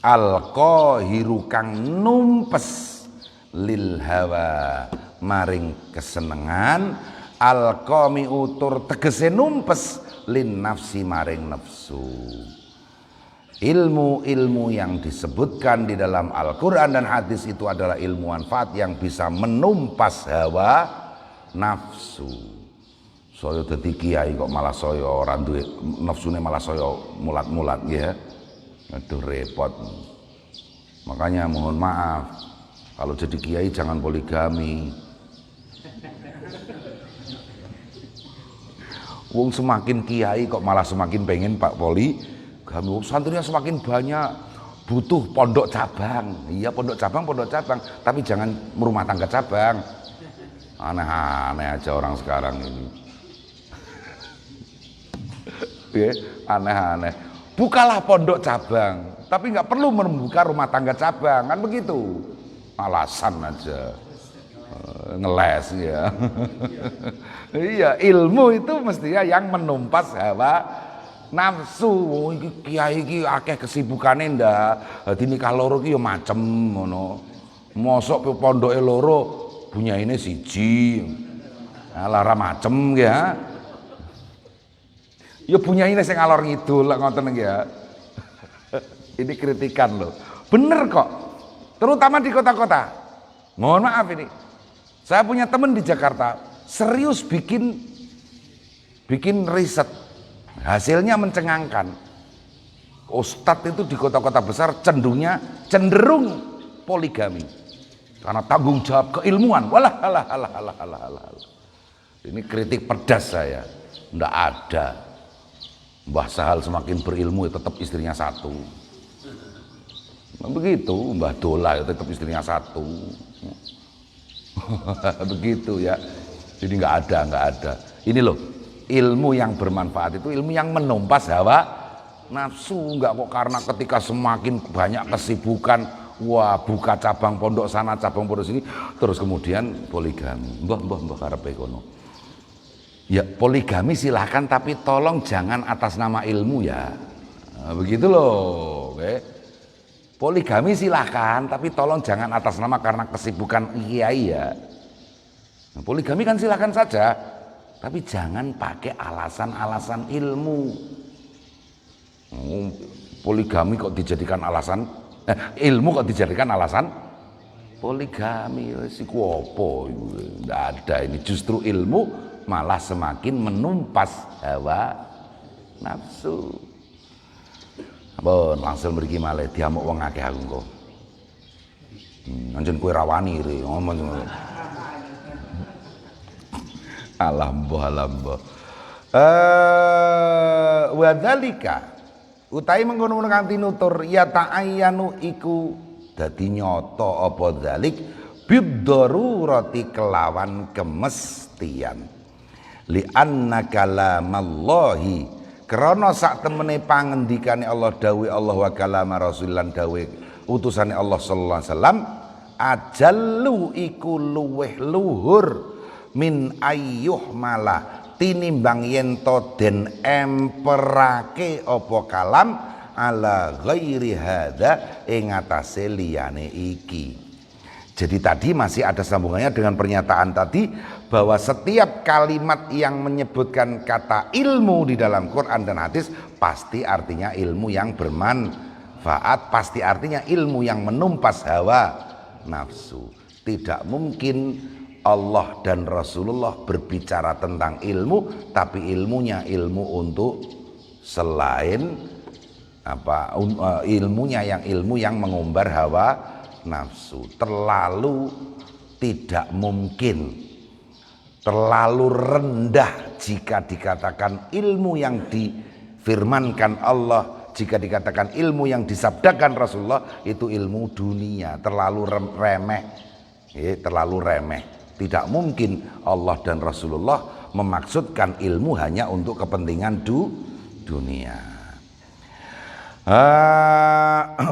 al qahiru kang numpes lil hawa maring kesenengan alqami utur tegese numpes lin nafsi maring nafsu. Ilmu-ilmu yang disebutkan di dalam Al-Quran dan hadis itu adalah ilmu manfaat yang bisa menumpas hawa nafsu. Saya dadi kiai kok malah saya ora duwe nafsune, malah saya mulat-mulat ya. Aduh repot. Makanya mohon maaf kalau jadi kiai jangan poligami. Wong semakin kiai kok malah semakin pengen Pak Poli. Santrinya semakin banyak, butuh pondok cabang. Iya pondok cabang, tapi jangan rumah tangga cabang. Aneh-aneh aja orang sekarang ini. Ya, aneh-aneh. Bukalah pondok cabang, tapi nggak perlu membuka rumah tangga cabang, kan begitu. Alasan aja. Ngeles ya. Iya, ilmu itu mestinya yang menumpas hawa nafsu. Oh iki kiai iki akeh kesibukane ndak. Dadi nikah loro iki ya macem ngono. Mosok pondoke loro bunyaine siji. Lara macem ya. Ya bunyaine sing ngalor ngidul ngoten ya. Ini kritikan loh. Bener kok. Terutama di kota-kota. Mohon maaf ini. Saya punya teman di Jakarta serius bikin riset. Hasilnya mencengangkan. Ustadz itu di kota-kota besar cenderung poligami karena tanggung jawab keilmuan. Walah. Ini kritik pedas saya. Nggak ada. Mbah Sahal semakin berilmu ya tetap istrinya satu. Begitu. Mbah Dola ya tetap istrinya satu. Begitu ya. Jadi nggak ada. Ini loh. Ilmu yang bermanfaat itu ilmu yang menumpas hawa nafsu. Enggak kok karena ketika semakin banyak kesibukan, wah buka cabang pondok sana, cabang pondok sini, terus kemudian poligami. Mbah karepe kono. Ya poligami silahkan, tapi tolong jangan atas nama ilmu ya. Nah, begitu loh. Oke. Poligami silahkan, tapi tolong jangan atas nama karena kesibukan kiai ya. Nah, poligami kan silahkan saja. Tapi jangan pakai alasan-alasan ilmu. Poligami kok dijadikan alasan, ilmu kok dijadikan alasan poligami. Siku apa? Nggak ada ini. Justru ilmu malah semakin menumpas hawa nafsu. Bon, langsung mriki malih diamuk wong akeh aku engko. Anjen kowe rawani re ngomong. Alhamdulillah. Wadzalika utahe mengkono kanthi nutur ya ta'ayyanu iku dadi nyata apa dzalik biddarurati kelawan kemestian li anna kalamallahi krana sak temene pangendikane Allah dawuh Allah wa kalama rasulan dawuh utusane Allah sallallahu alaihi wasallam ajallu iku luweh luhur min ayyuh malah tinimbang yento den emperake apa kalam ala ghairi hadza ing atase liyane iki. Jadi tadi masih ada sambungannya dengan pernyataan tadi bahwa setiap kalimat yang menyebutkan kata ilmu di dalam Quran dan hadis pasti artinya ilmu yang bermanfaat, pasti artinya ilmu yang menumpas hawa nafsu. Tidak mungkin Allah dan Rasulullah berbicara tentang ilmu, tapi ilmunya ilmu untuk selain apa? Ilmunya yang ilmu yang mengumbar hawa nafsu. Terlalu tidak mungkin, terlalu rendah jika dikatakan ilmu yang difirmankan Allah, jika dikatakan ilmu yang disabdakan Rasulullah itu ilmu dunia, terlalu remeh, terlalu remeh. Tidak mungkin Allah dan Rasulullah memaksudkan ilmu hanya untuk kepentingan dunia.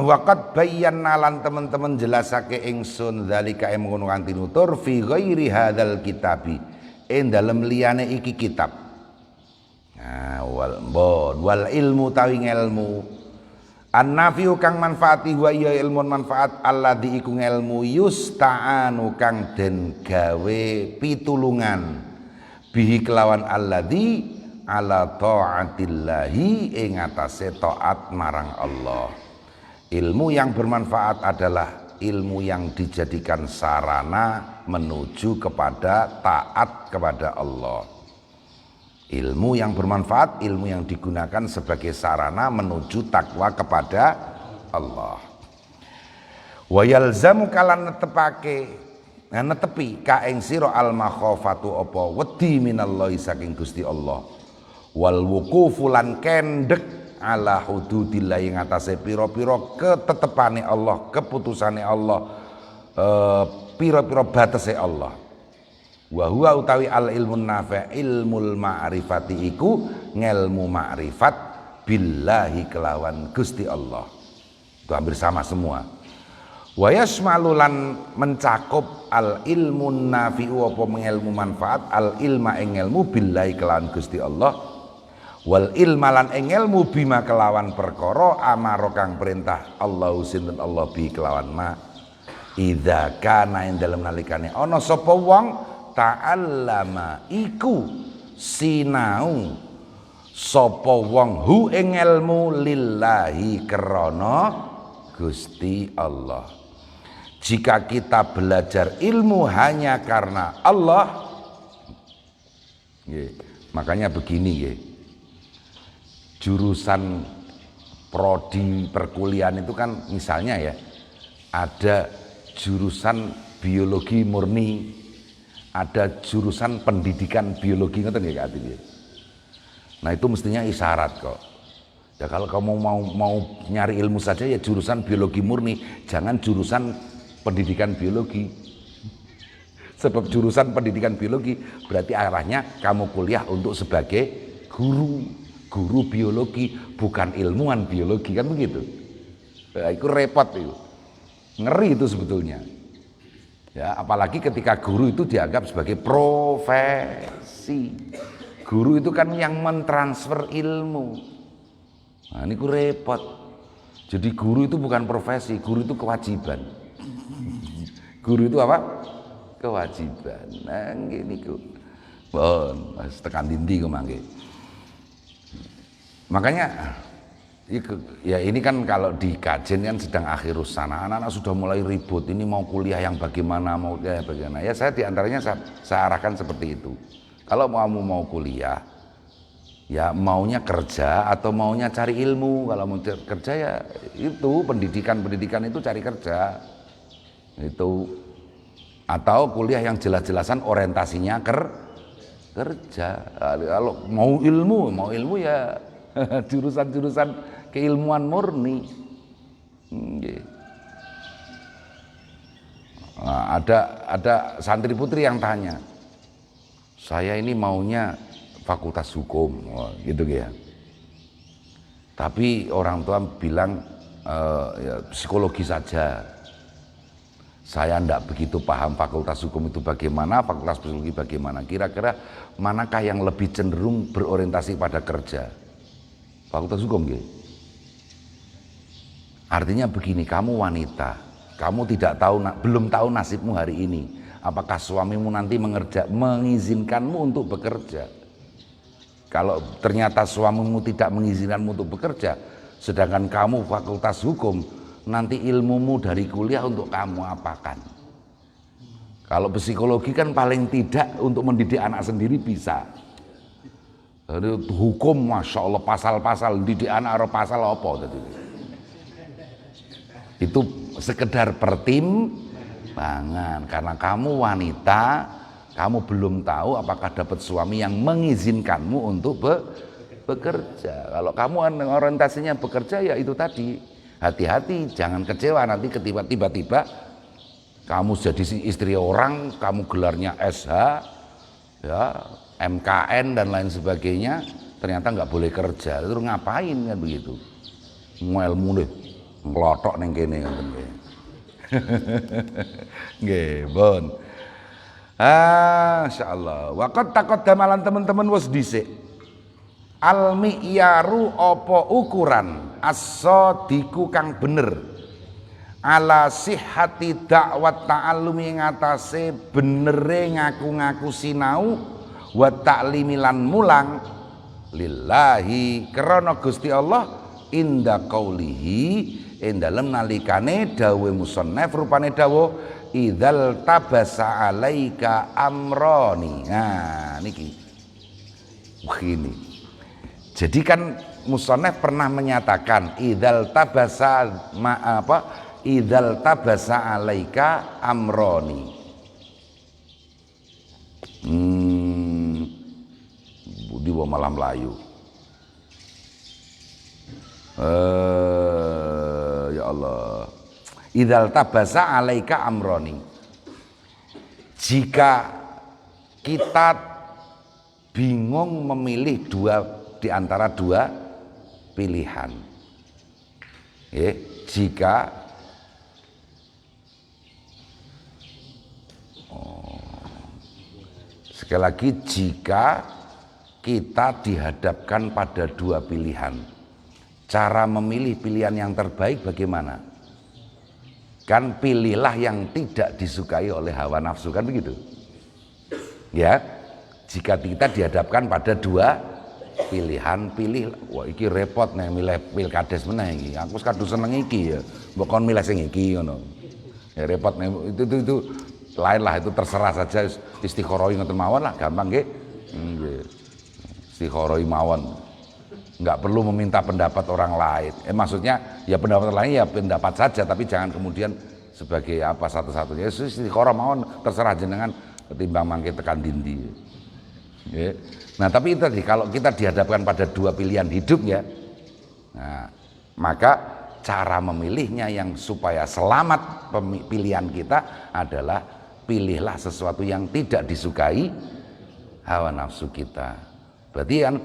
Waqad bayyana lan teman-teman jelasake ingsun zalika mengkono kanthi nutur fi ghairi hadzal kitabi ing dalem liyane iki kitab. Wal ilmu tawi ilmu an-nafiu kang manfaati wa ya ilmu manfaat alladzi iku ilmu yusta'anu kang den gawe pitulungan bihi kelawan alladzi ala taatillahi ing atase taat marang Allah. Ilmu yang bermanfaat adalah ilmu yang dijadikan sarana menuju kepada taat kepada Allah. Ilmu yang bermanfaat, ilmu yang digunakan sebagai sarana menuju takwa kepada Allah. Wa yalzamu kalan netepi ka ing sira al makhafatu apa wedi minallahi saking Gusti Allah. Wal wuqufu lan kendek ala hududillah ing atase pira-pira ketetepane Allah, keputusane Allah, pira-pira batase Allah. Wa huwa utawi al ilmun nafi' ilmul ma'rifati iku ngelmu ma'rifat billahi kelawan Gusti Allah. Itu hampir sama semua. Wa yasmalu lan mencakup al ilmun nafi'u apa mengelmu manfaat al ilma ing ilmu billahi kelawan Gusti Allah wal ilma lan ing ilmu bima kelawan perkara amaro kang perintah Allahu sinten Allah bi kelawan ma idza kana ing dalem nalikane ana sapa wong ta'allama iku sinau sapa wong hu ing ilmu lillahi krana Gusti Allah. Jika kita belajar ilmu hanya karena Allah, makanya begini, jurusan prodi perkuliahan itu kan misalnya ya, ada jurusan biologi murni, ada jurusan pendidikan biologi, ngerti nggak Kak? Nah itu mestinya isyarat kok. Ya kalau kamu mau nyari ilmu saja ya jurusan biologi murni, jangan jurusan pendidikan biologi. Sebab jurusan pendidikan biologi berarti arahnya kamu kuliah untuk sebagai guru biologi, bukan ilmuwan biologi, kan begitu. Nah, itu repot itu. Ngeri itu sebetulnya. Ya, apalagi ketika guru itu dianggap sebagai profesi. Guru itu kan yang mentransfer ilmu. Nah, ini repot. Jadi guru itu bukan profesi, guru itu kewajiban. Guru itu apa? Kewajiban. Nah, gini ku. Bon, tekan dindi kemangke. Makanya ya ini kan kalau di kajian kan sedang akhirus sana, anak-anak sudah mulai ribut, ini mau kuliah yang bagaimana, mau kuliah bagaimana. Ya saya diantaranya saya arahkan seperti itu. Kalau kamu mau kuliah, ya maunya kerja atau maunya cari ilmu. Kalau mau kerja ya itu pendidikan itu cari kerja itu, atau kuliah yang jelas-jelasan orientasinya kerja. Kalau mau ilmu ya jurusan keilmuan murni. Nah, ada santri putri yang tanya, saya ini maunya fakultas hukum, gitu ya. Tapi orang tua bilang ya, psikologi saja. Saya tidak begitu paham fakultas hukum itu bagaimana, fakultas psikologi bagaimana. Kira-kira manakah yang lebih cenderung berorientasi pada kerja? Fakultas hukum, gitu. Artinya begini, kamu wanita, kamu belum tahu nasibmu hari ini. Apakah suamimu nanti mengizinkanmu untuk bekerja? Kalau ternyata suamimu tidak mengizinkanmu untuk bekerja, sedangkan kamu fakultas hukum, nanti ilmumu dari kuliah untuk kamu apakan? Kalau psikologi kan paling tidak untuk mendidik anak sendiri bisa. Hukum, masya Allah, pasal-pasal didik anak atau pasal apa tadi? Itu sekedar pertimbangan karena kamu wanita, kamu belum tahu apakah dapat suami yang mengizinkanmu untuk bekerja. Kalau kamu orientasinya bekerja ya itu tadi. Hati-hati, jangan kecewa nanti tiba-tiba kamu jadi istri orang, kamu gelarnya SH, ya, MKN dan lain sebagainya, ternyata nggak boleh kerja. Terus ngapain kan begitu? Ngelmu deh, ngelotok neng kene kan. Nggih, bon. Insyaallah. Waqat taqaddamalan teman-teman wis dhisik. Al-mi'yaru apa ukuran as-sadiku kang bener ala sihhati dakwat ta'allumi ing atase benere ngaku-ngaku sinau wa ta'limi lan mulang lillahi krana Gusti Allah inda qaulihi ing dalem nalikane dawuh musannaf rupane dawuh idzal tabasa alaika amroni. Nah niki begini. Jadi kan musannaf pernah menyatakan idzal tabasa idzal tabasa alaika amroni. Budi wa malam Melayu. Ya Allah. Idzal tabasa alaika amroni. Jika kita bingung memilih di antara dua pilihan. Jika sekali lagi jika kita dihadapkan pada dua pilihan, cara memilih pilihan yang terbaik bagaimana? Kan pilihlah yang tidak disukai oleh hawa nafsu, kan begitu? Ya, jika kita dihadapkan pada dua pilihan, pilih, wah iki repot nih milih pilkades meneh iki. Aku kadung seneng iki ya, mbok kon milih sing iki ngono. Ya repot nih, itu lain lah, itu terserah saja istikharoi ngoten mawon lah, gampang nggih. Nggih. Istikharoi mawon. Enggak perlu meminta pendapat orang lain. Maksudnya ya pendapat lain ya pendapat saja, tapi jangan kemudian sebagai apa satu-satunya. Istikharah mawon terserah jenengan ketimbang mangke tekan dindi. Ya. Nah, tapi itu tadi kalau kita dihadapkan pada dua pilihan hidup ya. Nah, maka cara memilihnya yang supaya selamat pilihan kita adalah pilihlah sesuatu yang tidak disukai hawa nafsu kita. Berarti kan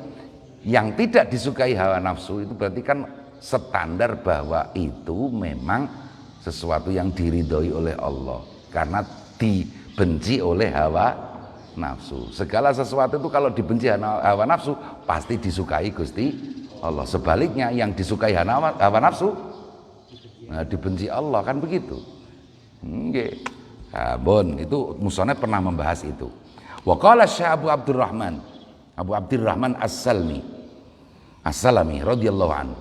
yang tidak disukai hawa nafsu itu berarti kan standar bahwa itu memang sesuatu yang diridhoi oleh Allah karena dibenci oleh hawa nafsu. Segala sesuatu itu kalau dibenci hawa nafsu pasti disukai Gusti Allah. Sebaliknya yang disukai hawa nafsu dibenci Allah, kan begitu. Nggih. Bon, itu musannaf pernah membahas itu. Wa qala Syekh Abu Abdurrahman As-Salami radhiyallahu anhu.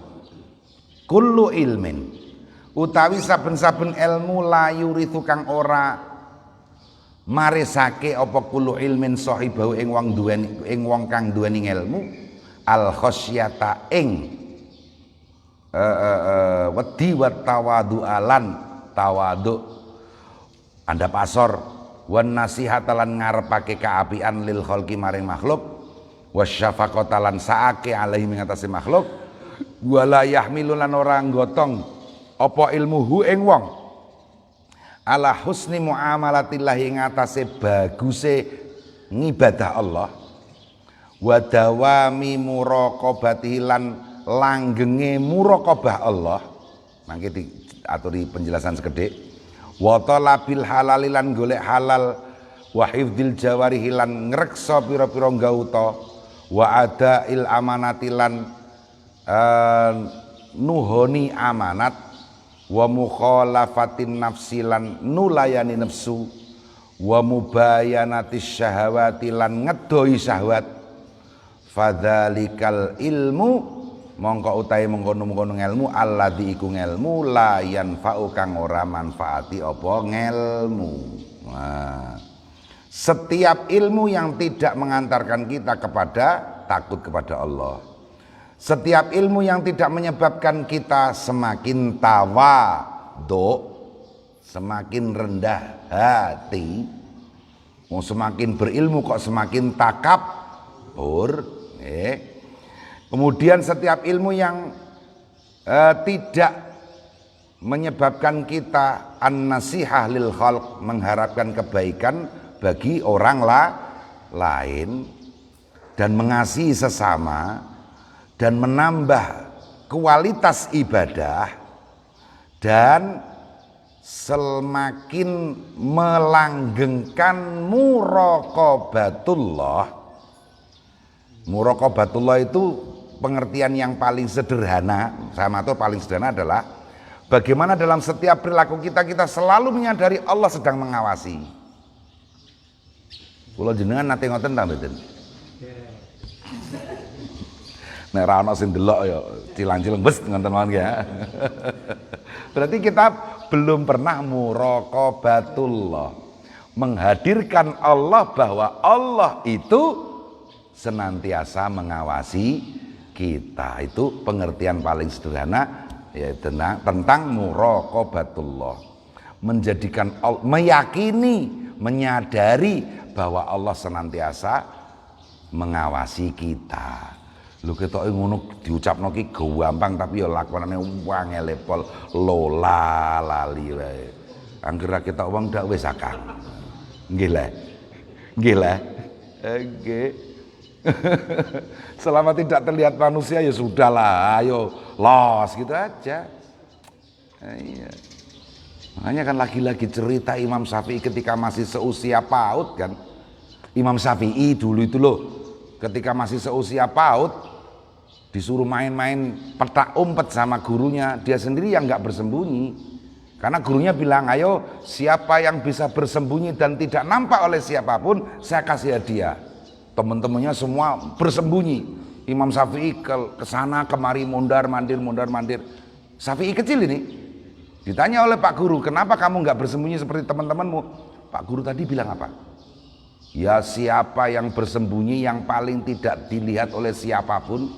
Kullu ilmin utawi saben-saben ilmu la yurithu kang ora marisake apa kullu ilmin sahibahu ing wong kang duweni ilmu al khasyata ing wedi wa tawadu'alan tawadu andhap asor wan nasihatalan ngarepake kaapian lil khalqi maring makhluk wasyafaqatalan saake alaihi mengatasi makhluk wala yahmilu lan ora nggotong apa ilmuhu ing wong ala husni muamalatillah ing atase baguse ngibadah Allah wa dawami muraqabatihi lan langgenge muraqabah Allah. Mangke diaturi penjelasan sekedhik. Wa talabil halal lan golek halal wa hifdzil jawarihi lan ngreksa pira-pira gauta wa adail amanati lan nuhoni amanat wa mukhalafatin nafsi lan nulayani nafsu wa mubayanatis syahawati lan ngedoi syahwat fadzalikal ilmu mongko utahe mengkono-mengkono ilmu alladzi iku ilmu la yanfa'u kang ora manfaati apa ngelmu. Nah, setiap ilmu yang tidak mengantarkan kita kepada takut kepada Allah, setiap ilmu yang tidak menyebabkan kita semakin tawadhu, semakin rendah hati, mau semakin berilmu kok semakin takabur, kemudian setiap ilmu yang tidak menyebabkan kita an-nasihah lil khalq, mengharapkan kebaikan bagi orang lain dan mengasihi sesama dan menambah kualitas ibadah dan semakin melanggengkan muraqabatullah. Muraqabatullah itu pengertian yang paling sederhana, sama itu paling sederhana adalah bagaimana dalam setiap perilaku kita selalu menyadari Allah sedang mengawasi. Kula jenengan nate ngoten ta mboten? Nek ra ono sing delok ya cilang-cilang wis ngoten mawon ya. Berarti kita belum pernah muraqabatullah, menghadirkan Allah bahwa Allah itu senantiasa mengawasi kita. Itu pengertian paling sederhana ya tentang muraqabatullah. Menjadikan meyakini, menyadari bahwa Allah senantiasa mengawasi kita. Lho ketoke ngono diucapno ki gampang tapi ya lakonane wangel pol lola lali wae. Angger kita wong ndak wis akang. Nggih le. Nggih le. Nggih. Selama tidak terlihat manusia ya sudahlah, ayo los gitu aja. Iya. Makanya kan lagi-lagi cerita Imam Syafi'i ketika masih seusia PAUD kan. Imam Syafi'i dulu itu loh, ketika masih seusia PAUD disuruh main-main petak umpet sama gurunya, dia sendiri yang nggak bersembunyi. Karena gurunya bilang, ayo siapa yang bisa bersembunyi dan tidak nampak oleh siapapun, saya kasih hadiah. Teman-temannya semua bersembunyi. Imam Syafi'i ke sana kemari mondar mandir. Syafi'i kecil ini ditanya oleh Pak Guru, kenapa kamu nggak bersembunyi seperti teman-temanmu? Pak Guru tadi bilang apa? Ya siapa yang bersembunyi yang paling tidak dilihat oleh siapapun,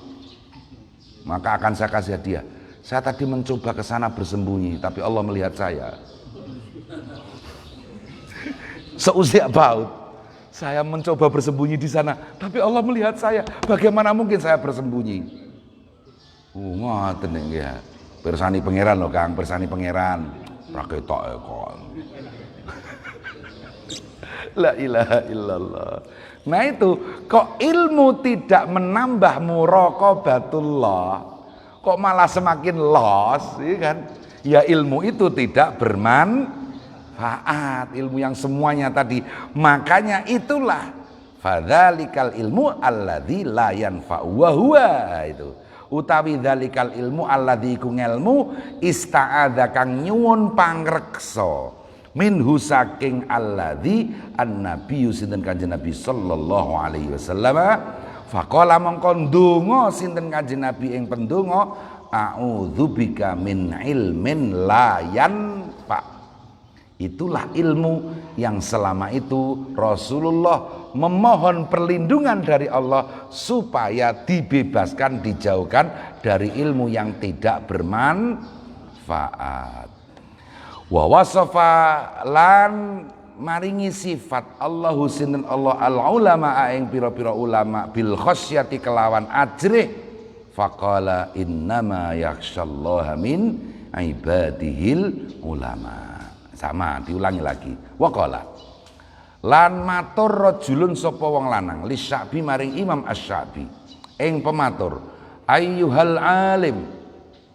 maka akan saya kasih hadiah. Saya tadi mencoba ke sana bersembunyi, tapi Allah melihat saya. Seusia PAUD, saya mencoba bersembunyi di sana, tapi Allah melihat saya. Bagaimana mungkin saya bersembunyi? Ngoten ya. Persani pangeran loh Kang, persani pangeran. Ra ketok kok. La ilaha illallah. Nah itu, kok ilmu tidak menambah muraqabatullah, kok malah semakin los, ya kan? Ya ilmu itu tidak bermanfaat, ilmu yang semuanya tadi. Makanya itulah fadzalikal ilmu alladzi la yanfa'u wa huwa itu. Utawi dzalikal ilmu alladzi ku ngelmu ista'adza kang nyuwun pangreksa minhu saking alladzi annabiyyu sinten Kanjeng Nabi sallallahu alaihi wasallam faqala mongko ndonga sinten Kanjeng Nabi ing pendonga a'udzubika min ilmin la yanfa. Itulah ilmu yang selama itu Rasulullah memohon perlindungan dari Allah supaya dibebaskan, dijauhkan dari ilmu yang tidak bermanfaat. Wa wasafa lan maringi sifat Allahu sinten Allah al ulama ing pira-pira ulama bil khasyati kelawan ajrih faqala innama yakhsyallaha min ibadihil ulama. Sama diulangi lagi. Waqala lan matur rajulun sapa wong lanang li Sya'bi maring Imam Asy-Sya'bi ing pematur ayyuhal alim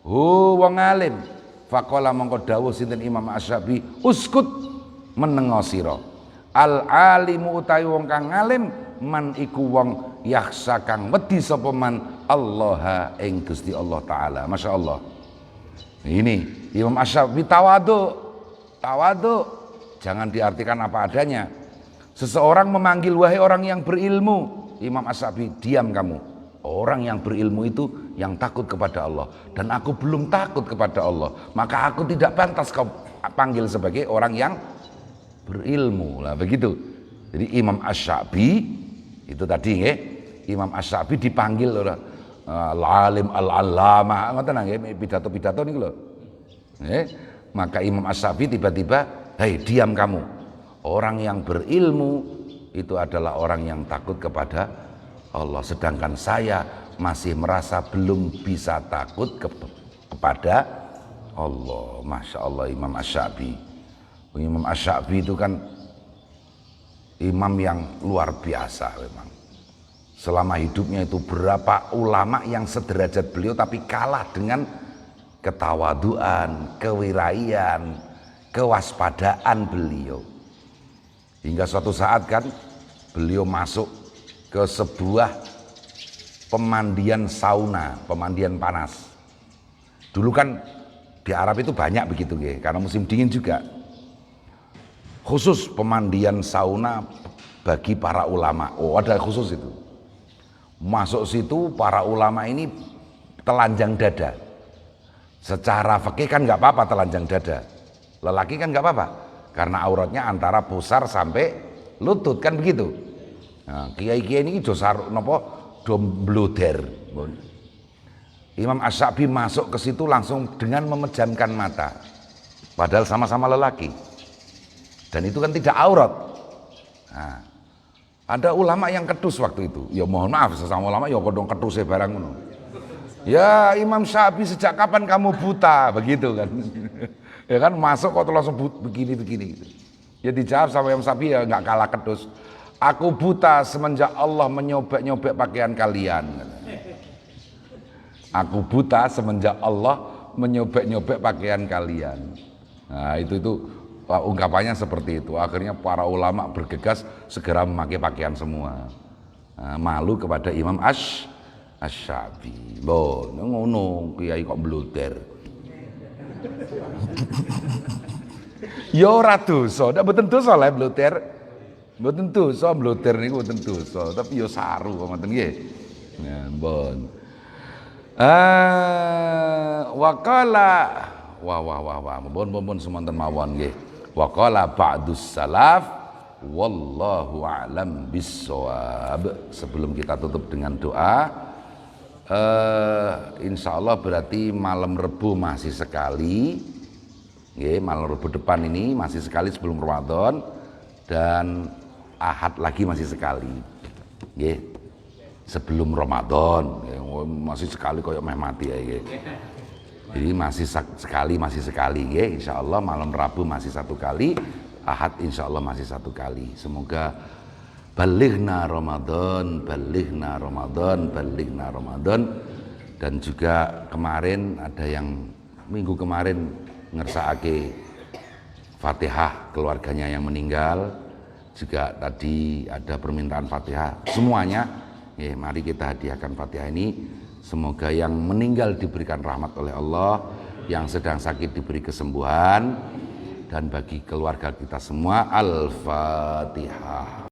hu wong alim faqala mongko dawuh sinten Imam Asy-Sya'bi uskut menengo sira al alimu utawi wong kang alim man iku wong yakhsa kang wedi sapa man Allah ing Gusti Allah taala. Masyaallah. Ini Imam Asy-Sya'bi tawadhu. Tawadhu jangan diartikan apa adanya. Seseorang memanggil wahai orang yang berilmu, Imam Asy-Sya'bi diam kamu. Orang yang berilmu itu yang takut kepada Allah, dan aku belum takut kepada Allah, maka aku tidak pantas kau panggil sebagai orang yang berilmu lah begitu. Jadi Imam Asy-Sya'bi itu tadi nggih, Imam Asy-Sya'bi dipanggil orang al-alim al-allama ngoten nggih pidato-pidato niku lho. Nggih. Maka Imam Asy-Sya'bi tiba-tiba, hei diam kamu. Orang yang berilmu itu adalah orang yang takut kepada Allah. Sedangkan saya masih merasa belum bisa takut kepada Allah. Masya Allah Imam Asy-Sya'bi. Imam Asy-Sya'bi itu kan imam yang luar biasa memang. Selama hidupnya itu berapa ulama yang sederajat beliau tapi kalah dengan ketawaduan, kewiraian, kewaspadaan beliau. Hingga suatu saat kan beliau masuk ke sebuah pemandian sauna, pemandian panas. Dulu kan di Arab itu banyak begitu ya, karena musim dingin juga. Khusus pemandian sauna bagi para ulama. Oh, ada khusus itu. Masuk situ para ulama ini telanjang dada. Secara fikih kan nggak apa-apa telanjang dada. Lelaki kan nggak apa-apa karena auratnya antara pusar sampai lutut kan begitu. Nah, kiai-kiai ini do mbluder. Imam Asy-Syafi'i masuk ke situ langsung dengan memejamkan mata. Padahal sama-sama lelaki. Dan itu kan tidak aurat. Nah, ada ulama yang kedus waktu itu. Ya mohon maaf sesama ulama ya kodong kedus barang ngono. Ya Imam Syafi'i sejak kapan kamu buta? Begitu kan. Ya kan masuk kok langsung begini gitu. Ya dijawab sama Imam Syafi'i ya nggak kalah kedus. Aku buta semenjak Allah menyobek-nyobek pakaian kalian. Aku buta semenjak Allah menyobek-nyobek pakaian kalian. Nah itu ungkapannya seperti itu. Akhirnya para ulama bergegas segera memakai pakaian semua. Nah, malu kepada Imam Asy-Syafi'i. Bo, ngono kiai kok bluder. Ya ora dosa, ndak mboten dosa lah bluder. Mboten dosa bluder niku mboten dosa, tapi ya saru kok ngoten nggih. Ya, mbon. Waqala wah mbon semonten mawon nggih. Waqala ba'dus salaf wallahu a'lam bissawab. Sebelum kita tutup dengan doa, insya Allah berarti malam Rebu masih sekali, malam Rebu depan ini masih sekali sebelum Ramadan, dan Ahad lagi masih sekali, sebelum Ramadan, masih sekali koyok meh mati ya. Jadi masih sekali, insya Allah malam Rabu masih satu kali, Ahad insya Allah masih satu kali. Semoga balighna Ramadan. Dan juga kemarin ada yang minggu kemarin ngersakake Fatihah keluarganya yang meninggal, juga tadi ada permintaan Fatihah semuanya. Mari kita hadiahkan Fatihah ini. Semoga yang meninggal diberikan rahmat oleh Allah, yang sedang sakit diberi kesembuhan, dan bagi keluarga kita semua Al-Fatihah.